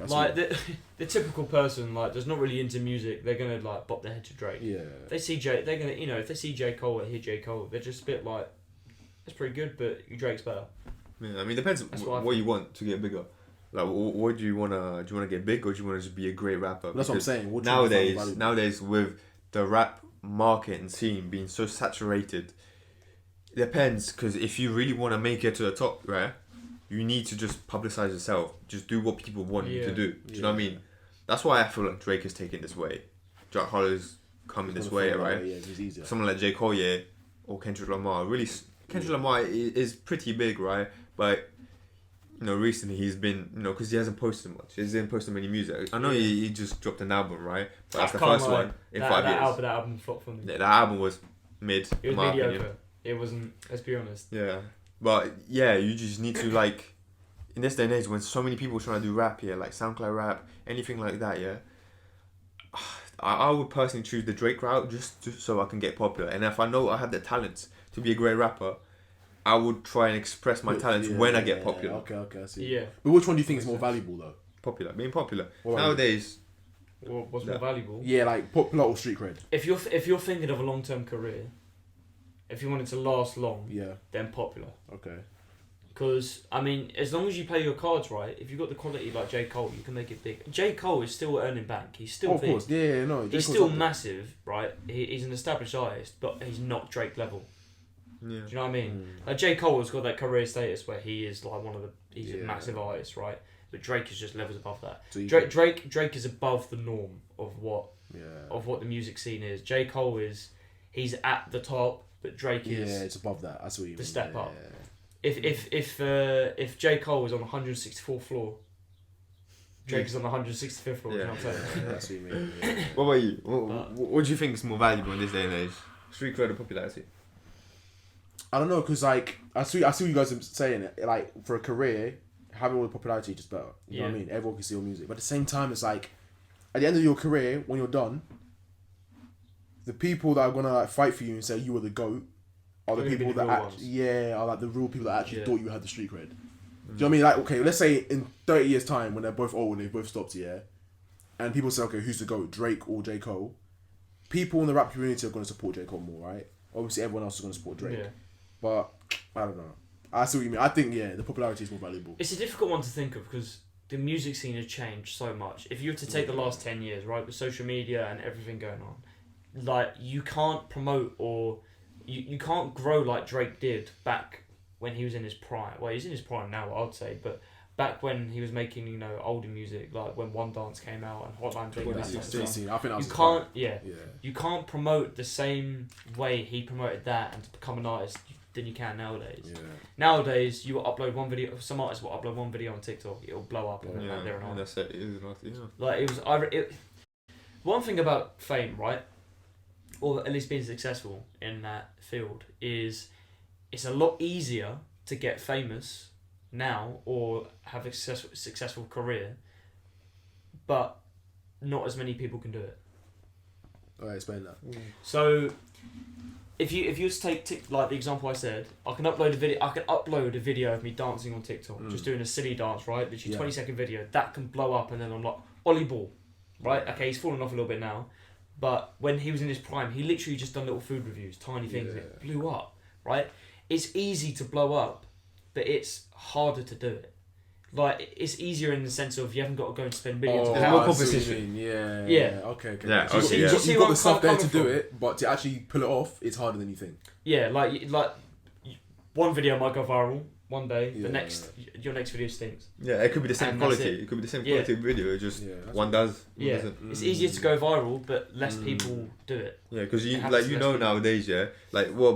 Speaker 2: Like the typical person does not really into music. They're gonna like bop their head to Drake.
Speaker 3: Yeah.
Speaker 2: They're gonna if they see J. Cole or hear J. Cole, they're just a bit like, that's pretty good, but Drake's better.
Speaker 1: Yeah, I mean, it depends what you want to get bigger. Like, what do you wanna get big, or do you wanna just be a great rapper?
Speaker 3: That's what I'm saying.
Speaker 1: Nowadays, with the rap market and scene being so saturated, it depends. Because if you really wanna make it to the top, right, you need to just publicize yourself. Just do what people want you to do. Do you know what I mean? That's why I feel like Drake is taking this way. Jack Harlow's coming this way, right?
Speaker 3: Yeah, it's easier.
Speaker 1: Someone like J. Cole, yeah, or Kendrick Lamar. Really, Kendrick Lamar is pretty big, right? But recently he's been, because he hasn't posted much. He hasn't posted many music. I know he just dropped an album, right? But that's the first one in 5 years.
Speaker 2: That album flopped for me.
Speaker 1: Yeah, that album was mid.
Speaker 2: It was
Speaker 1: my
Speaker 2: mediocre.
Speaker 1: opinion.
Speaker 2: It wasn't. Let's be honest.
Speaker 1: Yeah, but yeah, you just need to like, in this day and age when so many people are trying to do rap, yeah, like SoundCloud rap, anything like that, yeah. I would personally choose the Drake route just so I can get popular. And if I know I have the talent to be a great rapper, I would try and express my talents when I get popular.
Speaker 3: Okay, I see.
Speaker 2: Yeah.
Speaker 3: But which one do you think is more valuable though?
Speaker 1: Being popular.
Speaker 3: What
Speaker 1: Nowadays,
Speaker 2: What's more valuable?
Speaker 3: Yeah, like popular or street cred.
Speaker 2: If you're thinking of a long-term career, if you want it to last long,
Speaker 3: Yeah.
Speaker 2: then popular.
Speaker 3: Okay.
Speaker 2: Because, I mean, as long as you play your cards right, if you've got the quality like J. Cole, you can make it big. J. Cole is still earning bank. He's still
Speaker 3: of
Speaker 2: big.
Speaker 3: course, yeah, no.
Speaker 2: He's still massive, right? He's an established artist, but he's not Drake level.
Speaker 1: yeah.
Speaker 2: Do you know what I mean? Like J. Cole has got that career status where he is like he's a massive artist, right? But Drake is just levels above that.
Speaker 3: So
Speaker 2: Drake is above the norm of what the music scene is. J. Cole he's at the top, but Drake is
Speaker 3: it's above that. That's what you mean.
Speaker 2: the step up.
Speaker 3: Yeah.
Speaker 2: If J. Cole was on the 164th floor, Drake is on the 165th floor.
Speaker 1: Yeah.
Speaker 2: You know what I'm saying?
Speaker 3: That's what you mean. Yeah.
Speaker 1: What about you? What do you think is more valuable in this day and age? Street cred or popularity?
Speaker 3: I don't know, cause like I see what you guys are saying. Like for a career, having all the popularity is just better. You know what I mean? Everyone can see your music, but at the same time, it's like at the end of your career, when you're done, the people that are gonna like fight for you and say you were the GOAT are the people that are like the real people that actually thought you had the street cred. Do you know what I mean? Like, okay, let's say in 30 years' time when they're both old and they've both stopped, and people say, okay, who's the GOAT, Drake or J. Cole? People in the rap community are going to support J. Cole more, right? Obviously, everyone else is going to support Drake.
Speaker 2: Yeah.
Speaker 3: But, I don't know. I see what you mean. I think, the popularity is more valuable.
Speaker 2: It's a difficult one to think of because the music scene has changed so much. If you were to take the last 10 years, right, with social media and everything going on, like, you can't promote or you can't grow like Drake did back when he was in his prime. Well, he's in his prime now, I'd say, but back when he was making, older music, like when One Dance came out and Hotline Bling, that type of stuff.
Speaker 3: I think that was
Speaker 2: You can't, you can't promote the same way he promoted that and to become an artist than you can nowadays.
Speaker 3: Yeah.
Speaker 2: Nowadays, you will upload one video. Some artists will upload one video on TikTok. It'll blow up, and then they're an artist.
Speaker 1: That's it. It is not,
Speaker 2: Like it was. One thing about fame, right, or at least being successful in that field, is it's a lot easier to get famous now or have a successful career, but not as many people can do it.
Speaker 3: Alright, explain that.
Speaker 2: So, if you just take like the example I said, I can upload a video of me dancing on TikTok, just doing a silly dance, right? Literally 20-second video that can blow up, and then I'm like Ollie Ball, right? Okay, he's fallen off a little bit now, but when he was in his prime, he literally just done little food reviews, tiny things, and it blew up, right? It's easy to blow up, but it's harder to do it. Like, it's easier in the sense of you haven't got to go and spend millions of
Speaker 1: more
Speaker 2: pounds.
Speaker 1: competition.
Speaker 3: Yeah. Okay.
Speaker 1: Yeah,
Speaker 3: So
Speaker 1: okay,
Speaker 3: you've got the stuff there to do
Speaker 2: from?
Speaker 3: it, but to actually pull it off, it's harder than you think.
Speaker 2: Yeah, like one video might go viral one day,
Speaker 3: Yeah.
Speaker 2: your next video stinks.
Speaker 1: Yeah, it could be the same
Speaker 2: And
Speaker 1: quality.
Speaker 2: that's it.
Speaker 1: It could be the same quality video. Just one does. One
Speaker 2: Yeah,
Speaker 1: doesn't.
Speaker 2: it's easier to go viral, but less people do it.
Speaker 1: Yeah, because
Speaker 2: It happens to less people.
Speaker 1: nowadays,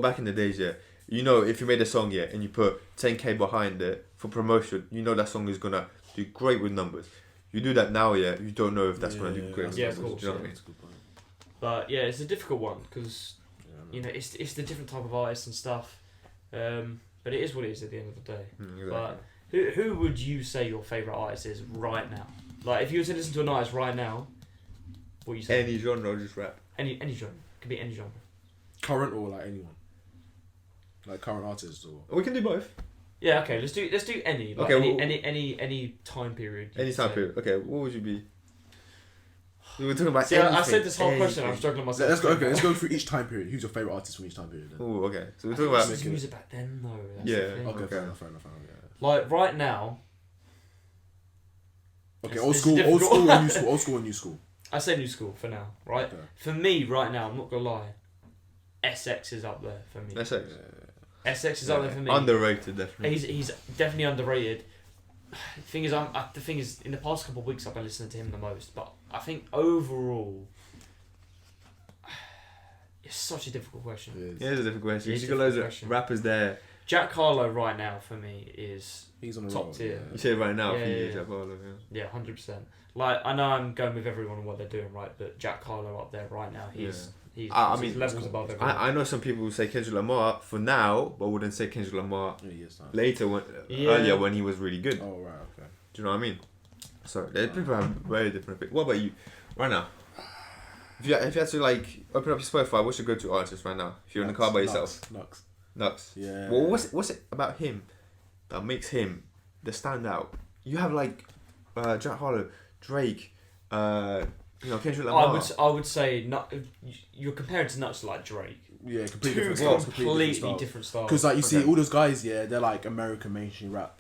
Speaker 1: back in the days, if you made a song, and you put 10k behind it for promotion, that song is gonna do great with numbers. You do that now, you don't know if that's gonna do great.
Speaker 2: Yeah,
Speaker 1: with
Speaker 2: of
Speaker 1: numbers.
Speaker 2: course.
Speaker 1: Do you know what I mean?
Speaker 3: That's a good point.
Speaker 2: But yeah, it's a difficult one because it's the different type of artists and stuff. But it is what it is at the end of the day.
Speaker 1: Exactly.
Speaker 2: But who would you say your favourite artist is right now? Like, if you were to listen to an artist right now, what would you say?
Speaker 1: Any genre, or just rap.
Speaker 2: Any genre. Could be any genre.
Speaker 3: Current or like anyone? Like current artists or?
Speaker 1: We can do both.
Speaker 2: Yeah, okay. Let's do any. Like
Speaker 1: Okay,
Speaker 2: any time period.
Speaker 1: Any time period. Okay, what would you be? We were talking about.
Speaker 2: See, I said this whole question. I'm
Speaker 1: anything.
Speaker 2: struggling myself.
Speaker 3: Let's go through each time period. Who's your favourite artist from each time period? Then?
Speaker 1: Oh, okay. So we're
Speaker 2: I
Speaker 1: talking
Speaker 2: think
Speaker 1: about.
Speaker 2: this was music back then, though. That's
Speaker 1: Yeah.
Speaker 2: the thing.
Speaker 3: Okay,
Speaker 1: Okay.
Speaker 3: fair enough. Yeah.
Speaker 2: Like right now.
Speaker 3: Okay,
Speaker 2: It's-
Speaker 3: old
Speaker 2: it's
Speaker 3: school
Speaker 2: difficult.
Speaker 3: or new school. Old school or new school.
Speaker 2: I say new school for now, right?
Speaker 3: Okay.
Speaker 2: For me, right now, I'm not gonna lie. SX is up there for me.
Speaker 1: That's it.
Speaker 2: SX is up there for me.
Speaker 1: Underrated, definitely.
Speaker 2: He's definitely underrated. The thing is, in the past couple of weeks I've been listening to him the most, but I think overall, it's such a difficult question.
Speaker 1: Yeah, it's a difficult question.
Speaker 2: It's
Speaker 1: You
Speaker 2: a
Speaker 1: got loads
Speaker 2: difficult
Speaker 1: of rappers there.
Speaker 2: Jack Harlow right now for me is
Speaker 3: He's on the
Speaker 2: top
Speaker 3: roll,
Speaker 2: tier.
Speaker 1: You say it right now,
Speaker 2: Yeah,
Speaker 1: for you,
Speaker 2: yeah.
Speaker 1: Jack Harlow, yeah.
Speaker 2: 100%. Like, I know I'm going with everyone on what they're doing, right? But Jack Harlow up there right now, he's
Speaker 1: I mean,
Speaker 2: levels above everyone.
Speaker 1: I know some people who say Kendrick Lamar for now, but wouldn't say Kendrick Lamar later earlier when he was really good.
Speaker 3: Oh right, okay.
Speaker 1: Do you know what I mean? So people have very different opinions. What about you, right now? If you had to like open up your Spotify, what's your go-to artist right now? If you're in the car by yourself, Nux.
Speaker 3: Yeah.
Speaker 1: Well, what's it about him that makes him the standout? You have like Jack Harlow, Drake, Kendrick Lamar.
Speaker 2: I would say you're comparing to Nuts like Drake.
Speaker 3: Yeah, completely
Speaker 2: Two
Speaker 3: different styles.
Speaker 2: completely different styles.
Speaker 3: Because like you see all those guys, they're like American mainstream rap.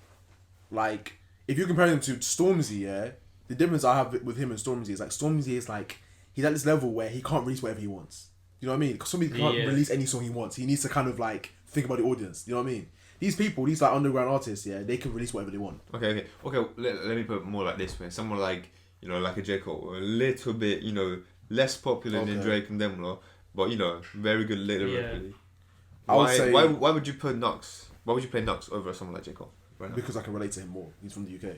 Speaker 3: Like if you're comparing them to Stormzy, the difference I have with him and Stormzy is like Stormzy is like he's at this level where he can't release whatever he wants. You know what I mean? Because Stormzy can't release any song he wants. He needs to kind of like think about the audience. You know what I mean? These people, these like underground artists, they can release whatever they want.
Speaker 1: Okay. Let me put it more like this way. Someone like like a J Cole, a little bit less popular than Drake and them lot, but very good lyrically.
Speaker 3: I would say
Speaker 1: why would you put Nux? Why would you play Nux over someone like J Cole? Right now?
Speaker 3: Because I can relate to him more. He's from the UK.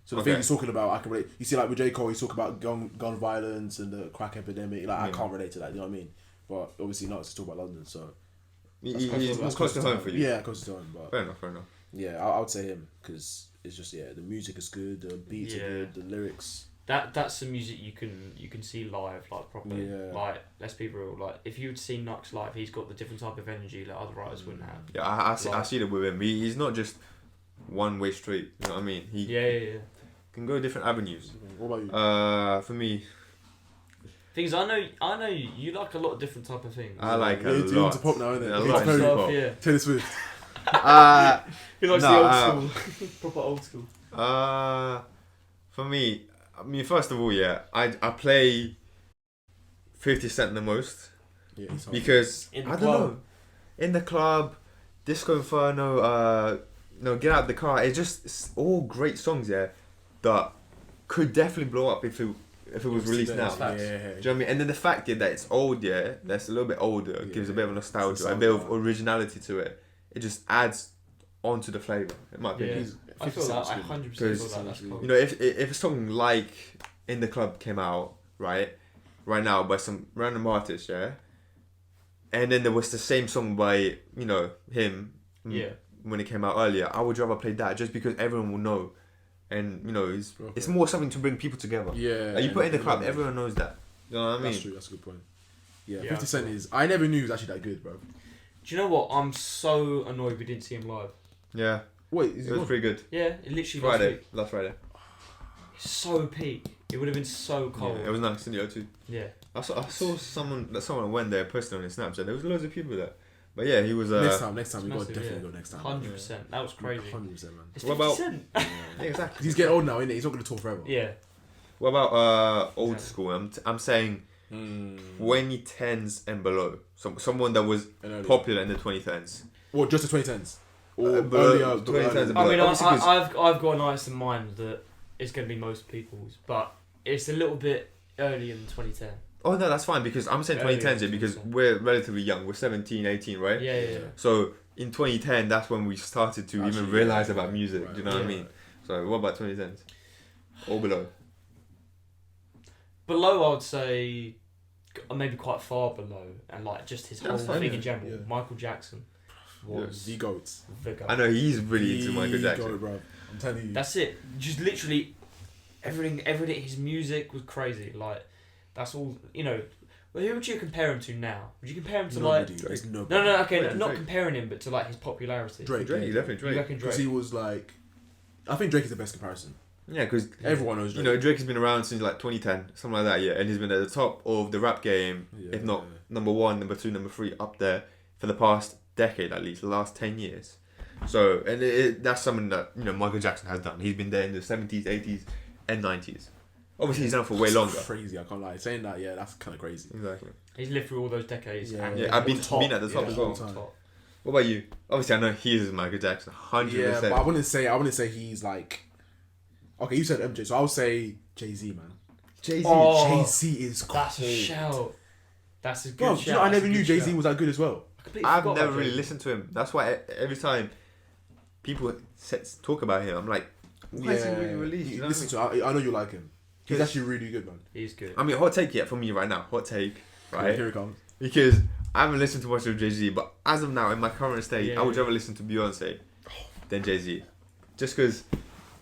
Speaker 3: So the thing he's talking about, I can relate. You see, like with J Cole, he's talking about gun violence and the crack epidemic. Like I can't relate to that. You know what I mean? But obviously, Nux is talking about London, so
Speaker 1: It's close to home for you.
Speaker 3: Yeah, close to home. But
Speaker 1: fair enough.
Speaker 3: Yeah, I would say him because it's just the music is good, the beats are good, the lyrics.
Speaker 2: That's the music you can see live like properly.
Speaker 3: Yeah.
Speaker 2: Like let's be real. Like if you'd seen Nux live, he's got the different type of energy that other writers wouldn't have.
Speaker 1: Yeah, I see that with him. He's not just one way street. You know what I mean? He can go different avenues.
Speaker 3: What about you?
Speaker 1: For me,
Speaker 2: things I know you like a lot of different type of things.
Speaker 1: I like a
Speaker 3: lot. You're into pop now, isn't it?
Speaker 1: A lot
Speaker 2: into pop.
Speaker 3: Taylor Swift.
Speaker 2: He likes the old school, proper old school.
Speaker 1: For me, I mean, first of all, I play 50 Cent the most because I don't know, in the club, Disco Inferno, Get Out the Car. It's all great songs, that could definitely blow up if it was released now. Do you know what I mean? And then the fact that it's old, that's a little bit older, gives a bit of nostalgia, a bit of originality to it. It just adds onto the flavour, in my opinion.
Speaker 2: I feel that. I 100% feel that. That's cool.
Speaker 1: If a song like In the Club came out right now by some random artist, and then there was the same song by him, when it came out earlier, I would rather play that just because everyone will know, and it's more something to bring people together.
Speaker 3: Yeah,
Speaker 1: like you put In the Club, everyone knows that. You know what I mean?
Speaker 3: That's true. That's a good point. Yeah, 50 Cent is. I never knew he was actually that good, bro.
Speaker 2: Do you know what? I'm so annoyed we didn't see him live.
Speaker 1: Yeah.
Speaker 3: Wait,
Speaker 1: it was pretty good.
Speaker 2: Yeah, it literally
Speaker 1: last Friday.
Speaker 2: It's so peak. It would have been so cold.
Speaker 1: Yeah, it was nice in the O2.
Speaker 2: Yeah.
Speaker 1: I saw someone went there posted on his Snapchat. There was loads of people there. But he was.
Speaker 3: Next time we got to definitely go next time.
Speaker 2: 100%. That was crazy.
Speaker 3: 100%, man.
Speaker 2: It's
Speaker 1: what about?
Speaker 2: Yeah,
Speaker 1: exactly.
Speaker 3: He's getting old now, isn't he? He's not going to tour forever.
Speaker 2: Yeah.
Speaker 1: What about old school? I'm saying 2010s and below. Someone that was popular in the 2010s.
Speaker 3: What, just the 2010s? Or
Speaker 1: earlier,
Speaker 3: 2010s?
Speaker 2: I mean, I've got an ice in mind that it's going to be most people's, but it's a little bit earlier than 2010.
Speaker 1: Oh no, that's fine because I'm saying 2010s here because we're relatively young. We're 17, 18, right?
Speaker 2: Yeah.
Speaker 1: So in 2010, that's when we started to even realise about music. Right, do you know what I mean? So what about 2010s? Or below?
Speaker 2: Below, I would say maybe quite far below, and like just his whole thing in general. Yeah. Michael Jackson was
Speaker 3: the GOAT.
Speaker 1: I know he's really into Michael Jackson.
Speaker 3: GOAT, bro. I'm telling you.
Speaker 2: That's it. Just literally everything. His music was crazy. Like that's all. Well, who would you compare him to now? Would you compare him to
Speaker 3: Drake?
Speaker 2: No. Okay, not
Speaker 1: Drake.
Speaker 2: comparing him, but to like his popularity.
Speaker 3: Drake,
Speaker 1: definitely Drake.
Speaker 2: You reckon Drake?
Speaker 3: Because he was like, I think Drake is the best comparison.
Speaker 1: Yeah, because
Speaker 3: everyone knows Drake.
Speaker 1: Drake has been around since like 2010, something like that. Yeah, and he's been at the top of the rap game, if not number 1, number 2, number 3, up there for the past decade at least, the last 10 years. So, and that's something that Michael Jackson has done. He's been there in the 70s, 80s, and 90s. Obviously, he's done it for way longer.
Speaker 3: Crazy, I can't lie. Saying that, that's kind of crazy.
Speaker 1: Exactly.
Speaker 2: He's lived through all those decades.
Speaker 1: I've been at the top as well. What about you? Obviously, I know he is Michael Jackson, 100%.
Speaker 3: Yeah, but I wouldn't say he's like. Okay, you said MJ, so I'll say Jay-Z, man.
Speaker 1: Jay-Z.
Speaker 2: Oh,
Speaker 3: Jay-Z is
Speaker 2: That's a
Speaker 3: cold.
Speaker 2: shout. That's a good
Speaker 3: Bro,
Speaker 2: shout.
Speaker 3: do you know, I
Speaker 2: That's
Speaker 3: never
Speaker 2: a
Speaker 3: knew
Speaker 2: good
Speaker 3: Jay-Z
Speaker 2: shout.
Speaker 3: was that good as well.
Speaker 2: I completely
Speaker 1: I've
Speaker 2: forgot
Speaker 1: never
Speaker 2: about
Speaker 1: really
Speaker 2: Jay-Z.
Speaker 1: listened to him. That's why every time people talk about him, I'm like, why is he really released? You know what I
Speaker 3: Listen
Speaker 1: mean?
Speaker 3: to I know you like him. He's
Speaker 1: Yes.
Speaker 3: actually really good, man.
Speaker 2: He's good.
Speaker 1: I mean, hot take for me right now. Hot take, right?
Speaker 3: Here it comes.
Speaker 1: Because I haven't listened to much of Jay-Z, but as of now, in my current state,
Speaker 2: Yeah.
Speaker 1: I would rather listen to Beyonce than Jay-Z. Just because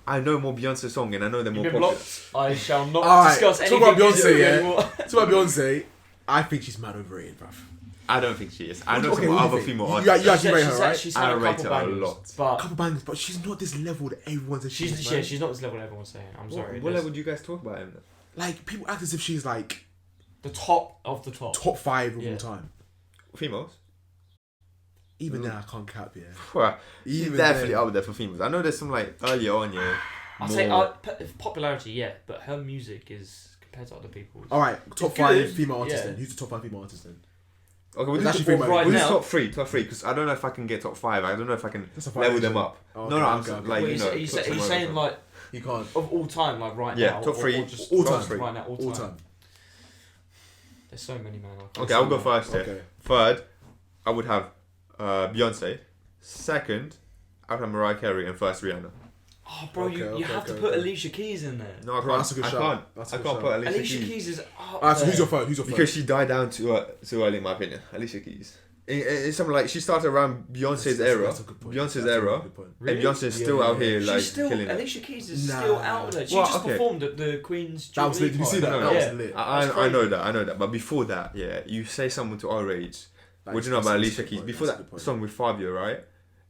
Speaker 1: I know more Beyonce song and I know they're more
Speaker 2: You've been
Speaker 1: popular.
Speaker 2: blocked. I shall not
Speaker 3: Alright,
Speaker 2: discuss
Speaker 3: talk
Speaker 2: anything
Speaker 3: about Beyonce,
Speaker 2: music
Speaker 3: yeah?
Speaker 2: anymore.
Speaker 3: Talk about Beyonce. I think she's mad overrated, bruv.
Speaker 1: I don't think she is. I know
Speaker 3: Okay,
Speaker 1: some
Speaker 3: what do
Speaker 1: other
Speaker 3: you think?
Speaker 1: female
Speaker 3: You
Speaker 1: artists.
Speaker 3: actually rate her, right?
Speaker 2: She's
Speaker 1: I
Speaker 2: had a
Speaker 1: rate
Speaker 2: couple
Speaker 1: her a
Speaker 2: bangers,
Speaker 1: lot.
Speaker 2: but
Speaker 3: Couple bangers, but she's not this level that everyone says she is, man.
Speaker 2: she's not this level everyone's saying. I'm sorry.
Speaker 1: What
Speaker 2: There's
Speaker 1: level do you guys talk about him?
Speaker 3: Like, people act as if she's like
Speaker 2: the top of the top.
Speaker 3: top 5 of
Speaker 2: Yeah.
Speaker 3: all time.
Speaker 1: Females?
Speaker 3: Even then, I can't cap, yeah.
Speaker 1: Well, she's
Speaker 3: Even
Speaker 1: definitely
Speaker 3: then.
Speaker 1: up there for females. I know there's some like earlier on, yeah.
Speaker 2: I'll say
Speaker 1: more-
Speaker 2: popularity, yeah, but her music is compared to other people's.
Speaker 3: Alright, top
Speaker 2: It's
Speaker 3: 5
Speaker 2: good,
Speaker 3: female artists
Speaker 2: yeah.
Speaker 3: then. Who's the top 5 female artists then?
Speaker 1: Okay, we'll
Speaker 3: It's
Speaker 1: do,
Speaker 3: actually
Speaker 1: we'll,
Speaker 3: female.
Speaker 2: Right
Speaker 1: we'll do
Speaker 2: now-
Speaker 1: top three, because I don't know if I can get top 5. I don't know if I can
Speaker 3: That's a
Speaker 1: level
Speaker 3: five,
Speaker 1: them
Speaker 3: actually.
Speaker 1: up.
Speaker 3: Oh,
Speaker 1: no,
Speaker 3: okay,
Speaker 1: I'm
Speaker 3: okay, okay.
Speaker 1: like,
Speaker 2: Wait,
Speaker 1: you know.
Speaker 2: he's
Speaker 1: put some
Speaker 2: saying
Speaker 1: over.
Speaker 2: like
Speaker 3: You can't.
Speaker 2: of all time, like right
Speaker 1: Yeah,
Speaker 2: now.
Speaker 1: top three,
Speaker 2: Or just
Speaker 3: all
Speaker 2: top
Speaker 3: time.
Speaker 2: three. Right now,
Speaker 3: All time.
Speaker 2: There's so many, man. I can't
Speaker 1: Okay, I'll
Speaker 2: see
Speaker 1: go
Speaker 2: them.
Speaker 1: first. Yeah.
Speaker 3: Okay.
Speaker 1: Third, I would have Beyonce. Second, I would have Mariah Carey, and first Rihanna.
Speaker 2: Oh, bro,
Speaker 3: Okay,
Speaker 2: you
Speaker 3: okay,
Speaker 2: have to
Speaker 3: okay,
Speaker 2: put
Speaker 3: okay.
Speaker 2: Alicia Keys in there.
Speaker 1: No, I can't.
Speaker 3: Bro, that's a good
Speaker 1: I
Speaker 3: shout.
Speaker 1: can't.
Speaker 3: That's a
Speaker 1: I
Speaker 3: good
Speaker 1: can't
Speaker 3: shout.
Speaker 1: put Alicia,
Speaker 2: Alicia
Speaker 1: Keys.
Speaker 2: Keys is up
Speaker 3: Alright, so
Speaker 2: there.
Speaker 3: who's your third? Who's your
Speaker 1: Because
Speaker 3: third?
Speaker 1: she died down too early, in my opinion. Alicia Keys. It's something like she started around Beyonce's era.
Speaker 3: That's a good point.
Speaker 1: Beyonce's
Speaker 3: That's a
Speaker 1: era.
Speaker 3: good point.
Speaker 2: Really?
Speaker 1: And Beyonce's still
Speaker 3: Yeah,
Speaker 1: out
Speaker 3: yeah,
Speaker 1: here
Speaker 3: yeah.
Speaker 1: like
Speaker 2: She's still
Speaker 1: killing it.
Speaker 2: Alicia Keys is
Speaker 3: Nah.
Speaker 2: still out there. She
Speaker 1: Well,
Speaker 2: just
Speaker 1: okay.
Speaker 2: performed at the Queen's
Speaker 3: That was lit. Did you see that?
Speaker 2: Jubilee
Speaker 3: That
Speaker 2: party.
Speaker 3: was
Speaker 2: Yeah.
Speaker 3: lit.
Speaker 1: I
Speaker 2: That's
Speaker 1: know
Speaker 2: crazy.
Speaker 1: that. I know that. But before that, yeah, you say someone to our age.
Speaker 3: That
Speaker 1: What
Speaker 3: is-
Speaker 1: do you know
Speaker 3: that's
Speaker 1: about
Speaker 3: a
Speaker 1: Alicia
Speaker 3: good
Speaker 1: Keys?
Speaker 3: point.
Speaker 1: Before
Speaker 3: That's a
Speaker 1: that
Speaker 3: good point.
Speaker 1: song with Fabio, right?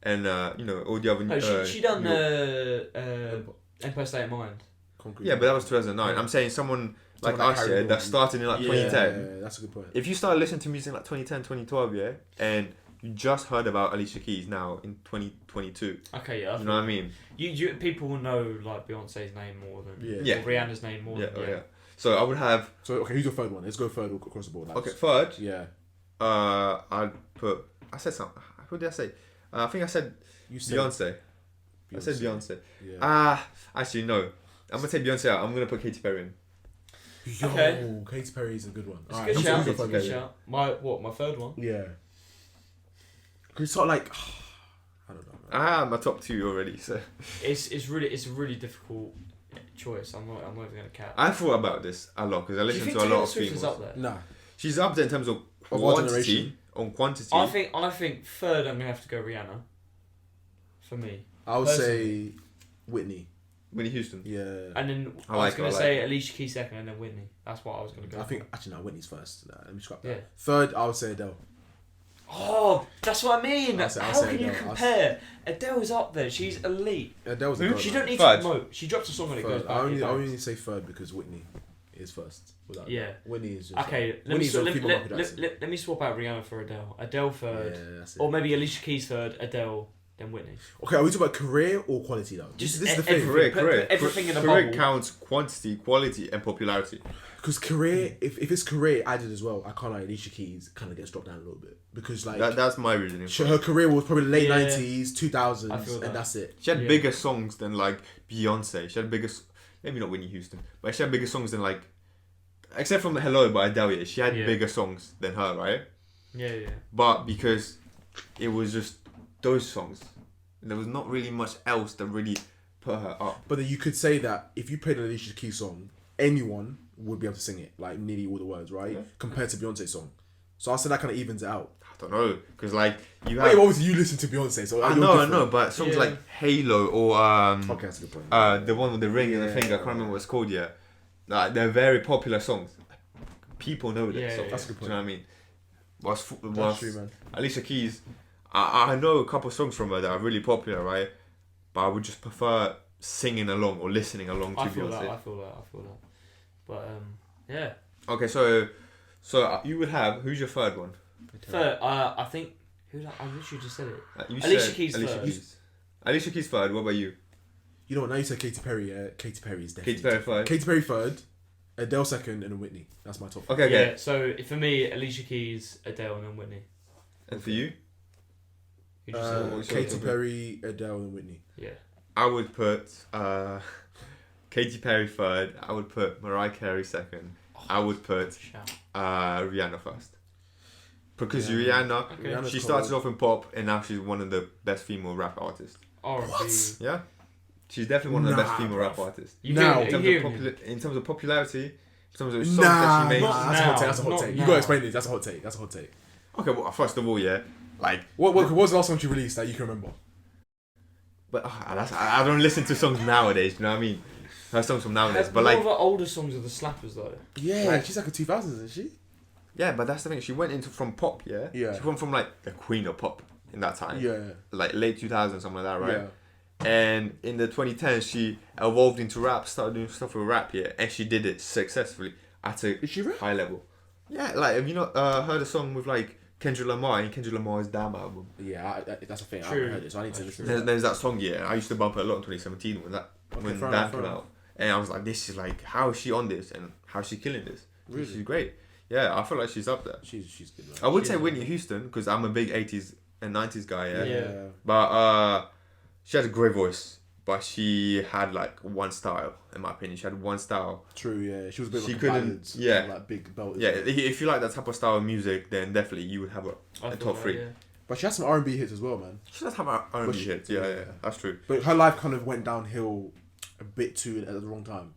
Speaker 1: And you know all the other.
Speaker 2: No, she done
Speaker 3: Empire.
Speaker 2: Empire State of Mind.
Speaker 3: Concrete.
Speaker 1: Yeah, but that was 2009.
Speaker 2: Yeah.
Speaker 1: I'm saying someone like
Speaker 3: Someone like
Speaker 1: us,
Speaker 3: Harry
Speaker 1: yeah, that
Speaker 3: Baldwin.
Speaker 1: started in like
Speaker 2: Yeah.
Speaker 1: 2010.
Speaker 3: Yeah, that's a good point.
Speaker 1: If you started listening to music like 2010, 2012, yeah, and you just heard about Alicia Keys now in 2022,
Speaker 2: Okay, yeah.
Speaker 1: you know what I mean?
Speaker 2: You people will know like Beyonce's name more than
Speaker 3: Yeah.
Speaker 2: or Rihanna's name more
Speaker 1: Yeah,
Speaker 2: than
Speaker 1: oh, yeah. So I would have
Speaker 3: So okay, who's your third one? Let's go third across the board. lads.
Speaker 1: okay. Third,
Speaker 3: Yeah.
Speaker 1: I'd put. I said something. What did I say? I think I said
Speaker 3: You said
Speaker 1: Beyonce. I said Beyonce.
Speaker 3: Yeah.
Speaker 1: Actually no. I'm gonna take Beyonce out. I'm gonna put Katy Perry in.
Speaker 3: Yo,
Speaker 2: Okay.
Speaker 3: Katy Perry is a good one.
Speaker 2: It's a
Speaker 3: Alright,
Speaker 2: good
Speaker 3: who's
Speaker 2: shout.
Speaker 3: your
Speaker 2: It's a
Speaker 3: third
Speaker 2: good
Speaker 3: one?
Speaker 2: shout. My third one.
Speaker 3: Yeah. 'Cause it's sort of like I don't know. Man.
Speaker 1: I have my top 2 already. So
Speaker 2: It's a really difficult choice. I'm not even gonna cap.
Speaker 1: I thought about this a lot because I
Speaker 2: Do you
Speaker 1: listen
Speaker 2: think
Speaker 1: to a
Speaker 2: Taylor
Speaker 1: lot of
Speaker 2: Swift is
Speaker 1: females.
Speaker 2: up there?
Speaker 3: Nah.
Speaker 1: She's up there in terms of
Speaker 3: Of our
Speaker 1: quantity.
Speaker 3: generation.
Speaker 1: On quantity.
Speaker 2: I think third I'm gonna have to go Rihanna. For me,
Speaker 3: I would
Speaker 2: Personally.
Speaker 3: say Whitney.
Speaker 1: Whitney Houston.
Speaker 3: Yeah.
Speaker 2: and then
Speaker 1: I
Speaker 2: I,
Speaker 1: like
Speaker 2: was
Speaker 1: her,
Speaker 2: gonna
Speaker 1: I like
Speaker 2: say
Speaker 1: her.
Speaker 2: Alicia Keys second, and then Whitney. That's what I was gonna go.
Speaker 3: I
Speaker 2: for.
Speaker 3: think actually no, Whitney's first. Nah, let me scrap that.
Speaker 2: Yeah.
Speaker 3: Third, I would say Adele.
Speaker 2: Oh, that's what I mean.
Speaker 3: I'll say
Speaker 2: How can you
Speaker 3: Adele.
Speaker 2: compare? Adele's up there. She's elite.
Speaker 3: Adele's a
Speaker 1: Who?
Speaker 3: goat,
Speaker 2: She
Speaker 3: man.
Speaker 2: don't need
Speaker 1: Third.
Speaker 2: to promote. She drops a song and it goes
Speaker 3: Third.
Speaker 2: back.
Speaker 3: I
Speaker 2: it
Speaker 3: only
Speaker 2: bangs.
Speaker 3: say third because Whitney is first. Without
Speaker 2: Yeah.
Speaker 3: doubt. Whitney is just
Speaker 2: Okay,
Speaker 3: like,
Speaker 2: let me,
Speaker 3: Whitney's
Speaker 2: sw-
Speaker 3: a
Speaker 2: let,
Speaker 3: female
Speaker 2: let,
Speaker 3: Michael
Speaker 2: let,
Speaker 3: Jackson.
Speaker 2: let, let me swap out Rihanna for Adele. Adele third.
Speaker 3: Yeah, that's it.
Speaker 2: Or maybe Alicia Keys third, Adele, then Whitney.
Speaker 3: Okay, are we talking about career or quality though?
Speaker 2: Just
Speaker 3: This is the
Speaker 2: everything.
Speaker 3: thing.
Speaker 1: Career.
Speaker 2: Put everything in a
Speaker 1: career
Speaker 2: bubble.
Speaker 1: counts quantity, quality, and popularity.
Speaker 3: Because career, if it's career added as well, I can't lie, Alicia Keys kind of gets dropped down a little bit because like
Speaker 1: That's my reasoning.
Speaker 3: her career was probably late
Speaker 2: Yeah.
Speaker 3: 90s, 2000s,
Speaker 2: I feel that.
Speaker 3: and that's it.
Speaker 1: She had
Speaker 2: Yeah.
Speaker 1: bigger songs than like Beyonce. She had bigger, maybe not Whitney Houston, but she had bigger songs than like, except from Hello by Adele. Yeah, she had
Speaker 2: Yeah.
Speaker 1: bigger songs than her, right?
Speaker 2: Yeah.
Speaker 1: But because it was just those songs, there was not really much else that really put her up.
Speaker 3: But then you could say that if you played an Alicia Keys song, anyone would be able to sing it, like nearly all the words, right?
Speaker 1: Yeah.
Speaker 3: Compared to Beyonce's song. So I said that kind of evens it out.
Speaker 1: I don't know, because like you
Speaker 3: Wait,
Speaker 1: have.
Speaker 3: obviously you listen to Beyonce, so
Speaker 1: I
Speaker 3: you're
Speaker 1: know,
Speaker 3: different.
Speaker 1: but songs
Speaker 2: Yeah.
Speaker 1: like Halo or
Speaker 3: Okay, that's a good point.
Speaker 1: the one with the ring and the
Speaker 3: Yeah.
Speaker 1: finger, I can't remember what it's called yet. Like, they're very popular songs. People know them.
Speaker 2: Yeah,
Speaker 1: so,
Speaker 2: yeah,
Speaker 3: that's a good
Speaker 1: do you know what I mean?
Speaker 3: That's
Speaker 1: Was
Speaker 3: true, man.
Speaker 1: Alicia Keys, I know a couple songs from her that are really popular, right? But I would just prefer singing along or listening along to
Speaker 2: I feel
Speaker 1: Beyonce.
Speaker 2: that. But yeah.
Speaker 1: Okay, so you would have, who's your third one?
Speaker 2: Third, I think I literally just said it.
Speaker 1: You
Speaker 2: Alicia
Speaker 1: said
Speaker 2: Keys
Speaker 1: Alicia
Speaker 2: third.
Speaker 1: Keys. Alicia Keys third. What about you?
Speaker 3: You know what? Now you said Katy Perry. Yeah, Katy Perry is definitely.
Speaker 1: Katy Perry third.
Speaker 3: Katy Perry third, Adele second, and then Whitney. That's my top.
Speaker 1: Okay.
Speaker 2: Yeah. So for me, Alicia Keys, Adele, and then Whitney.
Speaker 1: And for you?
Speaker 2: You just said
Speaker 1: what's
Speaker 2: it.
Speaker 1: your
Speaker 3: Katy
Speaker 1: top?
Speaker 3: Perry, Adele, and Whitney.
Speaker 2: Yeah.
Speaker 1: I would put Katy Perry third. I would put Mariah Carey second. I would put
Speaker 2: Shout.
Speaker 1: Rihanna first. Because
Speaker 3: Yeah.
Speaker 1: Rihanna,
Speaker 2: Okay.
Speaker 3: Rihanna's
Speaker 1: she
Speaker 3: cold.
Speaker 1: started off in pop and now she's one of the best female rap artists.
Speaker 2: R&B.
Speaker 1: Yeah, she's definitely one of the best
Speaker 3: Nah,
Speaker 1: female rap
Speaker 3: bruv.
Speaker 1: artists.
Speaker 2: You
Speaker 3: Now-
Speaker 2: hearing-
Speaker 1: In
Speaker 2: you
Speaker 1: terms, of
Speaker 2: hearing him?
Speaker 1: in terms of popularity, in terms of songs that she makes.
Speaker 2: Not
Speaker 3: that's a hot take. That's a hot
Speaker 2: now,
Speaker 3: take.
Speaker 2: not
Speaker 3: You gotta
Speaker 2: now.
Speaker 3: explain this. That's a hot take. That's a hot take.
Speaker 1: Okay, well, first of all, yeah, like,
Speaker 3: What was the last song she released that you can remember?
Speaker 1: but I don't listen to songs nowadays. You know what I mean? Her songs from nowadays, but
Speaker 2: more
Speaker 1: like,
Speaker 2: of her older songs are the slappers though.
Speaker 3: Yeah,
Speaker 1: Like-
Speaker 3: she's like a 2000s, isn't she?
Speaker 1: yeah, but that's the thing. She went into from pop, yeah.
Speaker 3: Yeah.
Speaker 1: She went from like the queen of pop in that time.
Speaker 3: Yeah.
Speaker 1: Like late 2000s, something like that, right?
Speaker 3: Yeah.
Speaker 1: And in the 2010s, she evolved into rap, started doing stuff with rap, yeah, and she did it successfully at a
Speaker 3: Is she rap?
Speaker 1: high level. Yeah, like have you not heard a song with like Kendrick Lamar in Kendrick Lamar's Damn album?
Speaker 3: Yeah, that's a thing. I
Speaker 2: True.
Speaker 3: haven't heard it, so I need to listen to
Speaker 1: There's,
Speaker 3: it.
Speaker 1: there's that song, yeah. I used to bump it a lot in 2017 when
Speaker 3: fair
Speaker 1: that
Speaker 3: enough,
Speaker 1: came
Speaker 3: fair
Speaker 1: out, and I was like, this is like, how is she on this and how is she killing this?
Speaker 3: Really?
Speaker 1: She's great. Yeah, I feel like she's up there.
Speaker 3: She's good. Man.
Speaker 1: I would
Speaker 2: She
Speaker 1: say
Speaker 2: is.
Speaker 1: Whitney Houston because I'm a big 80s and 90s guy, yeah.
Speaker 2: Yeah.
Speaker 1: But she had a great voice, but she had like one style, in my opinion. She had one style.
Speaker 3: True. Yeah, she was a bit
Speaker 1: She
Speaker 3: like a
Speaker 1: couldn't-
Speaker 3: ballads,
Speaker 1: yeah.
Speaker 3: like big belt.
Speaker 1: Yeah, if you like that type of style of music, then definitely you would have
Speaker 2: I
Speaker 1: a
Speaker 2: thought
Speaker 1: top
Speaker 2: that,
Speaker 1: three.
Speaker 2: yeah.
Speaker 3: But she has some R&B hits as well, man.
Speaker 1: She does have R&B
Speaker 3: But she-
Speaker 1: hits. Yeah,
Speaker 3: yeah.
Speaker 1: that's true.
Speaker 3: But her life kind of went downhill a bit too at the wrong time.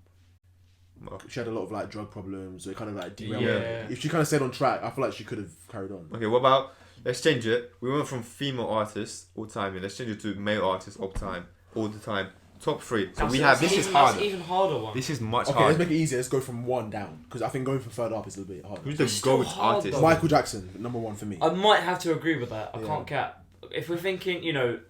Speaker 1: Well,
Speaker 3: She had a lot of like drug problems, so it kind of like derailed.
Speaker 2: Yeah.
Speaker 3: her. If she kind of stayed on track, I feel like she could have carried on.
Speaker 1: okay, what about, let's change it. We went from female artists all time, and let's change it to male artists all the time. Top three. So we have, this is
Speaker 2: That's
Speaker 1: harder.
Speaker 2: an even harder one.
Speaker 1: This is much
Speaker 3: Okay,
Speaker 1: harder.
Speaker 3: let's make it easier. Let's go from one down because I think going from third up is a little bit hard.
Speaker 1: Who's
Speaker 2: It's
Speaker 1: the
Speaker 2: still
Speaker 1: GOAT
Speaker 2: hard,
Speaker 1: artist?
Speaker 2: though.
Speaker 3: Michael Jackson, number one for me.
Speaker 2: I might have to agree with that. I
Speaker 3: Yeah.
Speaker 2: can't cap. If we're thinking, you know,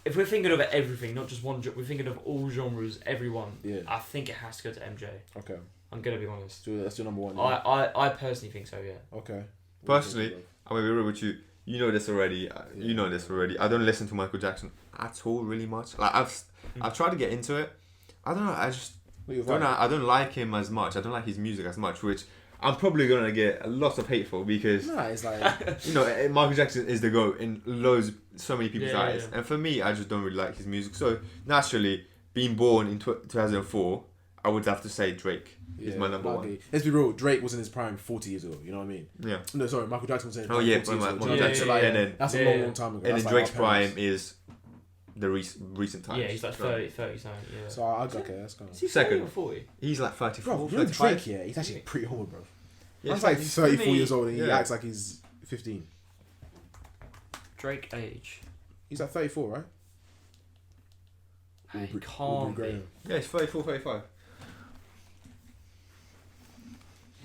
Speaker 2: if we're thinking of everything, not just one, we're thinking of all genres, everyone.
Speaker 3: Yeah.
Speaker 2: I think it has to go to MJ.
Speaker 3: Okay,
Speaker 2: I'm gonna be honest.
Speaker 3: so that's your number one.
Speaker 2: I personally think so. Yeah.
Speaker 3: Okay.
Speaker 1: Personally, I'm gonna be real with you. You know this already. You know this already. I don't listen to Michael Jackson at all, really much. Like I've tried to get into it. I don't know. I just don't. I don't like him as much. I don't like his music as much, which I'm probably gonna get a lot of hate for because
Speaker 3: Nah, it's like
Speaker 1: you know Michael Jackson is the GOAT in so many people's
Speaker 2: Yeah,
Speaker 1: eyes,
Speaker 2: yeah.
Speaker 1: and for me, I just don't really like his music. So naturally, being born in 2004, I would have to say Drake is my number one.
Speaker 3: okay. Let's be real. Drake was in his prime 40 years ago. You know what I mean?
Speaker 1: Yeah,
Speaker 3: No, sorry. Michael Jackson was in his
Speaker 1: Oh,
Speaker 3: prime
Speaker 1: yeah,
Speaker 3: 40 years
Speaker 1: but
Speaker 3: ago.
Speaker 1: Michael
Speaker 3: Do you know what I mean?
Speaker 2: Jackson,
Speaker 3: So, like,
Speaker 1: and then-
Speaker 3: that's
Speaker 2: yeah,
Speaker 3: a long,
Speaker 2: yeah.
Speaker 3: long time ago.
Speaker 1: and
Speaker 3: That's
Speaker 1: then
Speaker 3: like
Speaker 1: Drake's
Speaker 3: our parents.
Speaker 1: prime is the recent times.
Speaker 2: Yeah, he's like 30 something. Yeah.
Speaker 3: So okay, that's kind of.
Speaker 2: Is he
Speaker 1: Second.
Speaker 2: 40 or 40?
Speaker 1: He's like 34,
Speaker 3: Bro, you know
Speaker 1: 35.
Speaker 3: Drake, yeah, he's actually pretty old, bro.
Speaker 1: Yeah,
Speaker 3: He's like
Speaker 1: he's-
Speaker 3: 34
Speaker 2: me-
Speaker 3: years old and he
Speaker 1: yeah.
Speaker 3: acts like he's 15.
Speaker 2: Drake age.
Speaker 3: He's like 34, right?
Speaker 2: He
Speaker 3: Aubrey
Speaker 2: can't be.
Speaker 3: Graham.
Speaker 1: Yeah, he's 34, 35.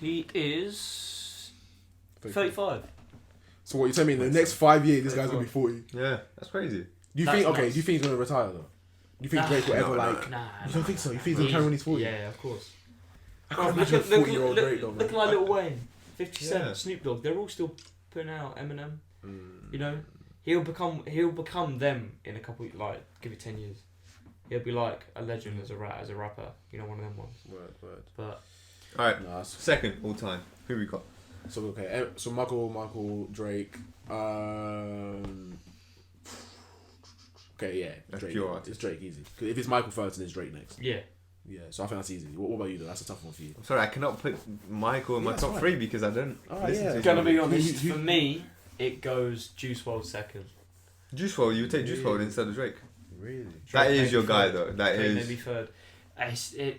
Speaker 2: He is 35.
Speaker 3: So what you tell me in the next 5 years this guy's gonna be 40?
Speaker 1: Yeah, that's crazy.
Speaker 3: Do you
Speaker 2: That's
Speaker 3: think? Okay,
Speaker 2: nuts.
Speaker 3: do you think he's gonna retire though? Do you think
Speaker 2: Nah.
Speaker 3: Drake will ever
Speaker 1: No,
Speaker 3: like?
Speaker 2: Nah.
Speaker 3: You don't think so? You think he's gonna carry when he's 40?
Speaker 2: Yeah, of course.
Speaker 3: I
Speaker 2: Bro,
Speaker 3: can't
Speaker 2: look
Speaker 3: imagine a
Speaker 2: at
Speaker 3: 40-year-old Drake though.
Speaker 2: look
Speaker 3: Man.
Speaker 2: at like Lil Wayne, 50 Cent,
Speaker 1: Yeah.
Speaker 2: Snoop Dogg. They're all still putting out Eminem.
Speaker 3: Mm.
Speaker 2: You know, he'll become them in a couple, like, give it 10 years. He'll be like a legend as a rapper. You know, one of them ones.
Speaker 3: Word.
Speaker 2: But
Speaker 1: All right,
Speaker 3: Nah, that's-
Speaker 1: second all time. Who we got?
Speaker 3: so okay, so Michael, Drake. Okay, yeah,
Speaker 1: That's
Speaker 3: Drake.
Speaker 1: pure artist.
Speaker 3: It's Drake easy. 'Cause if it's Michael first, then it's Drake next.
Speaker 2: yeah,
Speaker 3: Yeah, so I think that's easy. What about you though? That's a tough one for you.
Speaker 1: I'm sorry, I cannot put Michael in
Speaker 3: Yeah,
Speaker 1: my
Speaker 3: that's
Speaker 1: top
Speaker 3: fine.
Speaker 1: three because I don't
Speaker 3: Oh,
Speaker 1: listen
Speaker 3: yeah.
Speaker 1: to his
Speaker 2: gonna be
Speaker 1: music.
Speaker 2: honest.
Speaker 3: Who-
Speaker 2: For me, it goes Juice WRLD second.
Speaker 1: Juice WRLD, you would take Juice WRLD
Speaker 3: Really?
Speaker 1: instead of Drake.
Speaker 3: Really?
Speaker 1: That
Speaker 2: Drake
Speaker 1: is your
Speaker 2: maybe
Speaker 1: guy
Speaker 2: third.
Speaker 1: though. That
Speaker 2: Drake
Speaker 1: is.
Speaker 2: maybe third.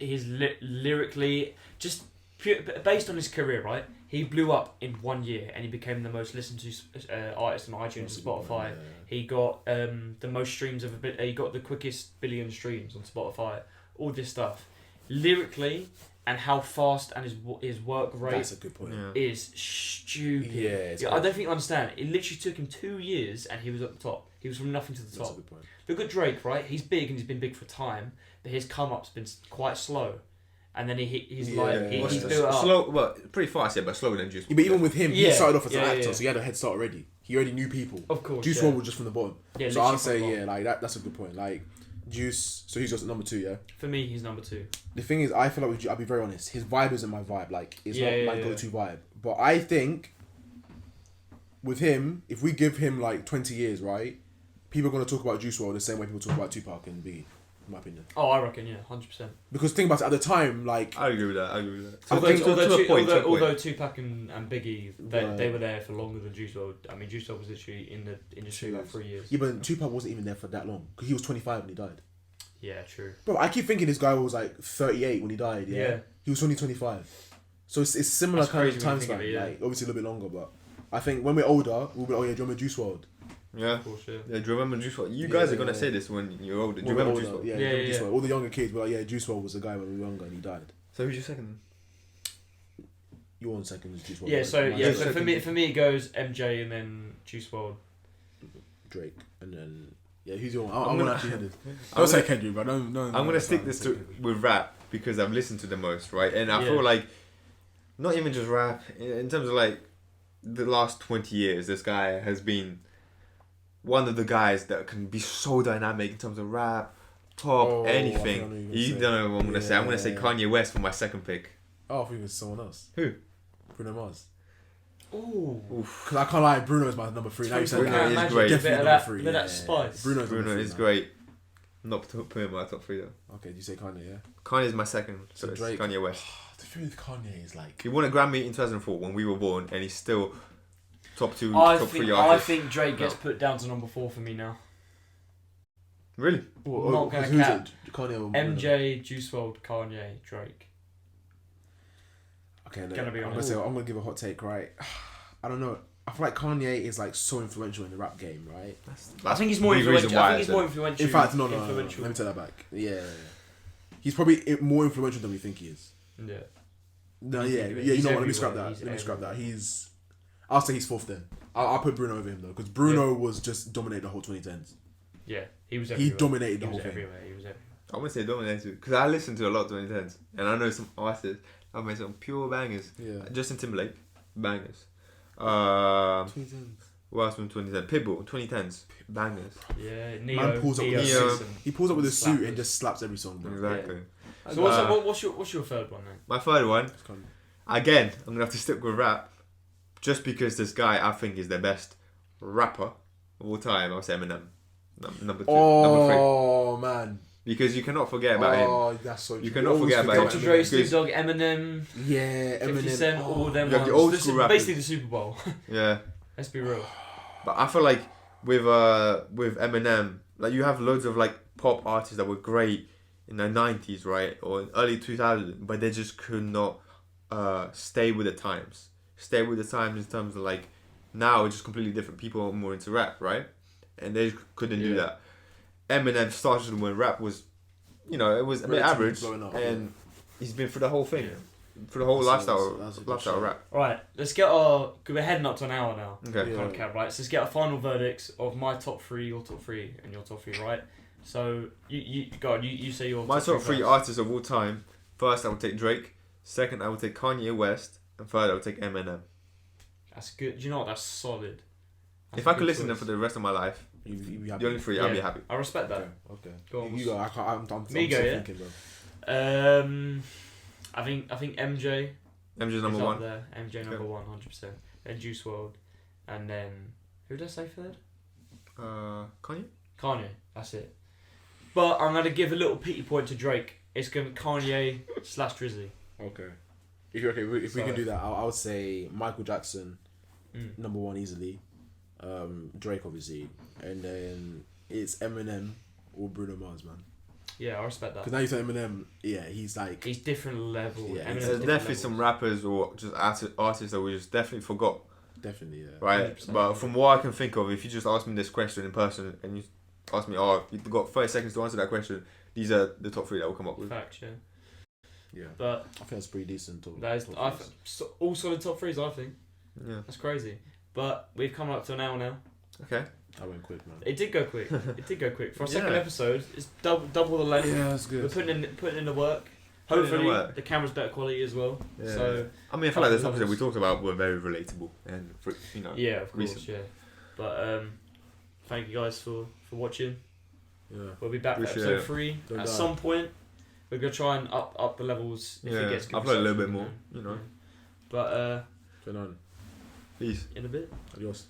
Speaker 2: He's lyrically just pure, based on his career, right? He blew up in 1 year and he became the most listened to artist on iTunes and
Speaker 3: That's a good one,
Speaker 2: Spotify.
Speaker 3: yeah.
Speaker 2: He got the most streams of a bit. He got the quickest billion streams on Spotify. All this stuff, lyrically, and how fast and his work rate
Speaker 3: That's a good point.
Speaker 1: Yeah.
Speaker 2: is stupid.
Speaker 3: Yeah, it's
Speaker 2: I
Speaker 3: hard.
Speaker 2: don't think you understand. It literally took him 2 years and he was at the top. He was from nothing to the
Speaker 3: That's
Speaker 2: top.
Speaker 3: a good point.
Speaker 2: Look at Drake, right? He's big and he's been big for time, but his come up's been quite slow, and then he's
Speaker 3: Yeah.
Speaker 2: like
Speaker 3: What's
Speaker 2: he's
Speaker 3: the-
Speaker 2: built up.
Speaker 1: Slow, well, pretty fast, yeah, but slower than Juice.
Speaker 3: Yeah, but even with him, he
Speaker 2: Yeah.
Speaker 3: started off as an
Speaker 2: Yeah,
Speaker 3: actor,
Speaker 2: yeah.
Speaker 3: so he had a head start already. He already knew people.
Speaker 2: Of course,
Speaker 3: Juice
Speaker 2: yeah.
Speaker 3: WRLD was just from the bottom.
Speaker 2: Yeah,
Speaker 3: So
Speaker 2: literally
Speaker 3: I'll
Speaker 2: from
Speaker 3: say,
Speaker 2: the
Speaker 3: yeah, like that's a good point. Like Juice, so he's just at number 2, yeah.
Speaker 2: For me, he's number 2.
Speaker 3: The thing is, I feel like with Juice, I'll be very honest, his vibe isn't my vibe. Like it's
Speaker 2: Yeah,
Speaker 3: not
Speaker 2: yeah,
Speaker 3: my
Speaker 2: yeah.
Speaker 3: go-to vibe. But I think with him, if we give him like 20 years, right, people are gonna talk about Juice WRLD the same way people talk about Tupac and Biggie. in my opinion.
Speaker 2: Oh, I reckon, yeah, 100%.
Speaker 3: Because think about it, at the time, like
Speaker 1: I agree with that.
Speaker 2: Although Tupac and Biggie, they were there for longer than Juice WRLD. I mean, Juice WRLD was literally in the industry like 3 years.
Speaker 3: yeah, but Tupac wasn't even there for that long because he was 25 when he died.
Speaker 2: Yeah, true.
Speaker 3: Bro, I keep thinking this guy was like 38 when he died. Yeah, he was only 25. So it's similar
Speaker 2: That's
Speaker 3: kind of
Speaker 2: crazy
Speaker 3: time
Speaker 2: when you think
Speaker 3: span.
Speaker 2: of it, yeah.
Speaker 3: Like obviously a little bit longer, but I think when we're older, we'll be like, oh yeah, do you remember Juice WRLD?
Speaker 1: Yeah.
Speaker 2: Of course, yeah.
Speaker 1: Yeah, do you remember Juice WRLD? You guys are gonna say this when you're older. Do you remember Juice WRLD?
Speaker 3: Yeah,
Speaker 2: Yeah,
Speaker 3: Juice
Speaker 2: yeah.
Speaker 3: WRLD. All the younger kids were like, yeah, Juice WRLD was the guy when we were younger and he died.
Speaker 1: So who's your second?
Speaker 3: Your 1 second is Juice WRLD.
Speaker 2: Yeah, so
Speaker 3: My
Speaker 2: yeah,
Speaker 3: second-
Speaker 2: so for me it goes MJ and then Juice WRLD.
Speaker 3: Drake and then yeah, who's your one?
Speaker 1: I'm
Speaker 3: I'm
Speaker 1: gonna-
Speaker 3: gonna actually head it.
Speaker 1: I'm
Speaker 3: Don't say
Speaker 1: gonna-
Speaker 3: Kendrick, but no.
Speaker 1: I'm gonna stick this with rap because I've listened to the most, right? And I feel like not even just rap in terms of like the last 20 years, this guy has been one of the guys that can be so dynamic in terms of rap, pop, anything. You don't know what I'm gonna say. I'm gonna say Kanye West for my second pick.
Speaker 3: Oh, I think it was someone else.
Speaker 1: Who?
Speaker 3: Bruno Mars.
Speaker 2: Ooh.
Speaker 3: Because I can't lie, Bruno is my number 3. Now you said
Speaker 1: Bruno
Speaker 3: that.
Speaker 1: is great.
Speaker 3: Definitely number 3.
Speaker 2: Bit of that spice.
Speaker 3: Bruno
Speaker 1: is great. Not putting him in my top 3 though.
Speaker 3: Okay, do you say Kanye? Yeah.
Speaker 1: Kanye is my second. So it's
Speaker 3: Drake.
Speaker 1: Kanye West.
Speaker 3: The thing with Kanye is like
Speaker 1: He won a Grammy in 2004 when we were born, and he's still top 2,
Speaker 2: I
Speaker 1: top 3
Speaker 2: think
Speaker 1: artists.
Speaker 2: Drake gets put down to number 4 for me now.
Speaker 1: Really?
Speaker 2: Not gonna
Speaker 3: who's
Speaker 2: cap.
Speaker 3: it? Kanye or Bruno?
Speaker 2: MJ, Juice WRLD, Kanye, Drake.
Speaker 3: Okay,
Speaker 2: Gonna be
Speaker 3: I'm
Speaker 2: honest.
Speaker 3: I'm gonna give a hot take, right? I don't know. I feel like Kanye is like so influential in the rap game, right?
Speaker 2: I think he's more influential. I think he's more influential.
Speaker 3: In fact, no. Let me take that back. Yeah. He's probably more influential than we think he is.
Speaker 2: Yeah.
Speaker 3: No,
Speaker 2: He's
Speaker 3: yeah.
Speaker 2: everywhere.
Speaker 3: You know
Speaker 2: He's
Speaker 3: what? Let me scrap
Speaker 2: everywhere.
Speaker 3: that.
Speaker 2: He's
Speaker 3: Let me scrap that.
Speaker 2: everywhere.
Speaker 3: I'll say he's 4th then. I'll put Bruno over him though, because Bruno was just dominating the whole 2010s.
Speaker 2: Yeah, he was
Speaker 3: He
Speaker 2: everywhere.
Speaker 3: dominated the
Speaker 2: He
Speaker 3: whole
Speaker 2: was
Speaker 3: thing.
Speaker 2: everywhere. He was everywhere.
Speaker 1: I wouldn't say dominated because I listen to a lot of 2010s, and I know some artists that have made some pure bangers.
Speaker 3: Yeah.
Speaker 1: Justin Timberlake, bangers.
Speaker 3: 2010s.
Speaker 1: What else from 2010? Pitbull, 2010s, bangers.
Speaker 2: Yeah, Neo.
Speaker 3: Man pulls up with
Speaker 2: Neo
Speaker 3: a
Speaker 1: Neo.
Speaker 3: suit.
Speaker 2: Simpson.
Speaker 3: He pulls up with a suit
Speaker 2: Slappers.
Speaker 3: and just slaps every song, bro.
Speaker 1: Exactly.
Speaker 2: So what's your third one then?
Speaker 1: My third one,
Speaker 3: It's kind
Speaker 1: again, I'm gonna have to stick with rap, just because this guy I think is the best rapper of all time. I'll say Eminem, number 3.
Speaker 3: Oh man.
Speaker 1: Because you cannot forget about him.
Speaker 3: Oh, that's so.
Speaker 1: You cannot forget about
Speaker 2: Dr.
Speaker 1: him.
Speaker 2: Dre,
Speaker 1: Because-
Speaker 2: Snoop Dogg, Eminem,
Speaker 3: Yeah,
Speaker 2: 50
Speaker 3: Eminem.
Speaker 2: Cent, all them
Speaker 1: You have the
Speaker 2: ones.
Speaker 1: old
Speaker 2: This is
Speaker 1: school rappers.
Speaker 2: basically the Super Bowl.
Speaker 1: Yeah.
Speaker 2: Let's be real.
Speaker 1: But I feel like with Eminem, like you have loads of like pop artists that were great in the 90s, right, or in early 2000s, but they just could not stay with the times. Stay with the times in terms of like now it's just completely different. People are more into rap, right, and they just couldn't do that. Eminem started when rap was, it was a bit
Speaker 3: Relatively
Speaker 1: average,
Speaker 3: blowing up,
Speaker 1: and he's been through the whole thing, through the whole
Speaker 3: That's
Speaker 1: lifestyle
Speaker 3: a good
Speaker 1: rap.
Speaker 2: Right, let's get our. Cause we're heading up to an hour now.
Speaker 1: Okay.
Speaker 3: Yeah.
Speaker 2: Can't cap, right? So let's get our final verdicts of my top 3, your top 3, and your top 3, right? So you say your
Speaker 1: My top 3
Speaker 2: first.
Speaker 1: artists of all time. First, I would take Drake. Second, I would take Kanye West. And third, I would take Eminem.
Speaker 2: That's good. Do you know what? That's solid. That's
Speaker 1: If
Speaker 2: a
Speaker 1: I
Speaker 2: good
Speaker 1: could listen to them
Speaker 2: choice.
Speaker 1: for the rest of my life,
Speaker 3: You be happy.
Speaker 1: the only 3, I'd be
Speaker 2: Yeah.
Speaker 1: happy.
Speaker 2: I respect that.
Speaker 3: Okay.
Speaker 2: Go on.
Speaker 3: You go. I can't. I'm
Speaker 2: Me go,
Speaker 3: still
Speaker 2: yeah?
Speaker 3: thinking, bro.
Speaker 2: I think MJ
Speaker 1: MJ's
Speaker 2: is
Speaker 1: number
Speaker 2: up
Speaker 1: 1.
Speaker 2: there. MJ number 1, 100%. Then Juice WRLD, and then who did I say third?
Speaker 1: Kanye?
Speaker 2: Kanye. That's it. But I'm gonna give a little pity point to Drake. It's gonna be Kanye / Drizzy.
Speaker 3: Okay. If you're okay, if we
Speaker 2: So-
Speaker 3: can do that, I would say Michael Jackson,
Speaker 2: Mm.
Speaker 3: number 1 easily. Drake obviously, and then it's Eminem or Bruno Mars, man.
Speaker 2: Yeah, I respect that.
Speaker 3: Because now you say Eminem, yeah, he's like.
Speaker 2: He's different level.
Speaker 3: Yeah,
Speaker 2: Eminem's
Speaker 1: There's
Speaker 2: different
Speaker 1: definitely some
Speaker 2: levels.
Speaker 1: rappers or just artists that we just definitely forgot,
Speaker 3: Definitely, yeah.
Speaker 1: right?
Speaker 2: 100%.
Speaker 1: But from what I can think of, if you just ask me this question in person and you ask me, you've got 30 seconds to answer that question, these are the top 3 that will come up with.
Speaker 2: Facts, yeah.
Speaker 3: Yeah.
Speaker 2: But
Speaker 3: I think that's pretty decent.
Speaker 2: that is, all solid top 3s, I think.
Speaker 1: Yeah.
Speaker 2: That's crazy. But we've come up to an hour now.
Speaker 1: Okay.
Speaker 3: I went quick, man.
Speaker 2: It did go quick. It did go quick. For our second
Speaker 1: Yeah.
Speaker 2: episode, it's double the length.
Speaker 3: Yeah, that's
Speaker 2: We're
Speaker 3: good.
Speaker 2: putting in the work.
Speaker 1: Putting in the
Speaker 2: Hopefully,
Speaker 1: work.
Speaker 2: the camera's better quality as well.
Speaker 1: Yeah.
Speaker 2: So
Speaker 1: I mean, I feel like the
Speaker 2: Levels.
Speaker 1: topics that we talked about were very relatable and,
Speaker 2: yeah, of course,
Speaker 1: recent.
Speaker 2: yeah. But thank you guys for watching.
Speaker 3: Yeah.
Speaker 2: We'll be back for
Speaker 1: Appreciate
Speaker 2: episode
Speaker 1: it.
Speaker 2: 3
Speaker 3: Don't
Speaker 2: at
Speaker 3: die.
Speaker 2: some point. We're gonna try and up the levels if it gets good.
Speaker 1: upload a little bit
Speaker 2: reception,
Speaker 1: more,
Speaker 2: Yeah. But
Speaker 3: Turn on.
Speaker 1: Peace.
Speaker 2: in a bit.
Speaker 3: Adios.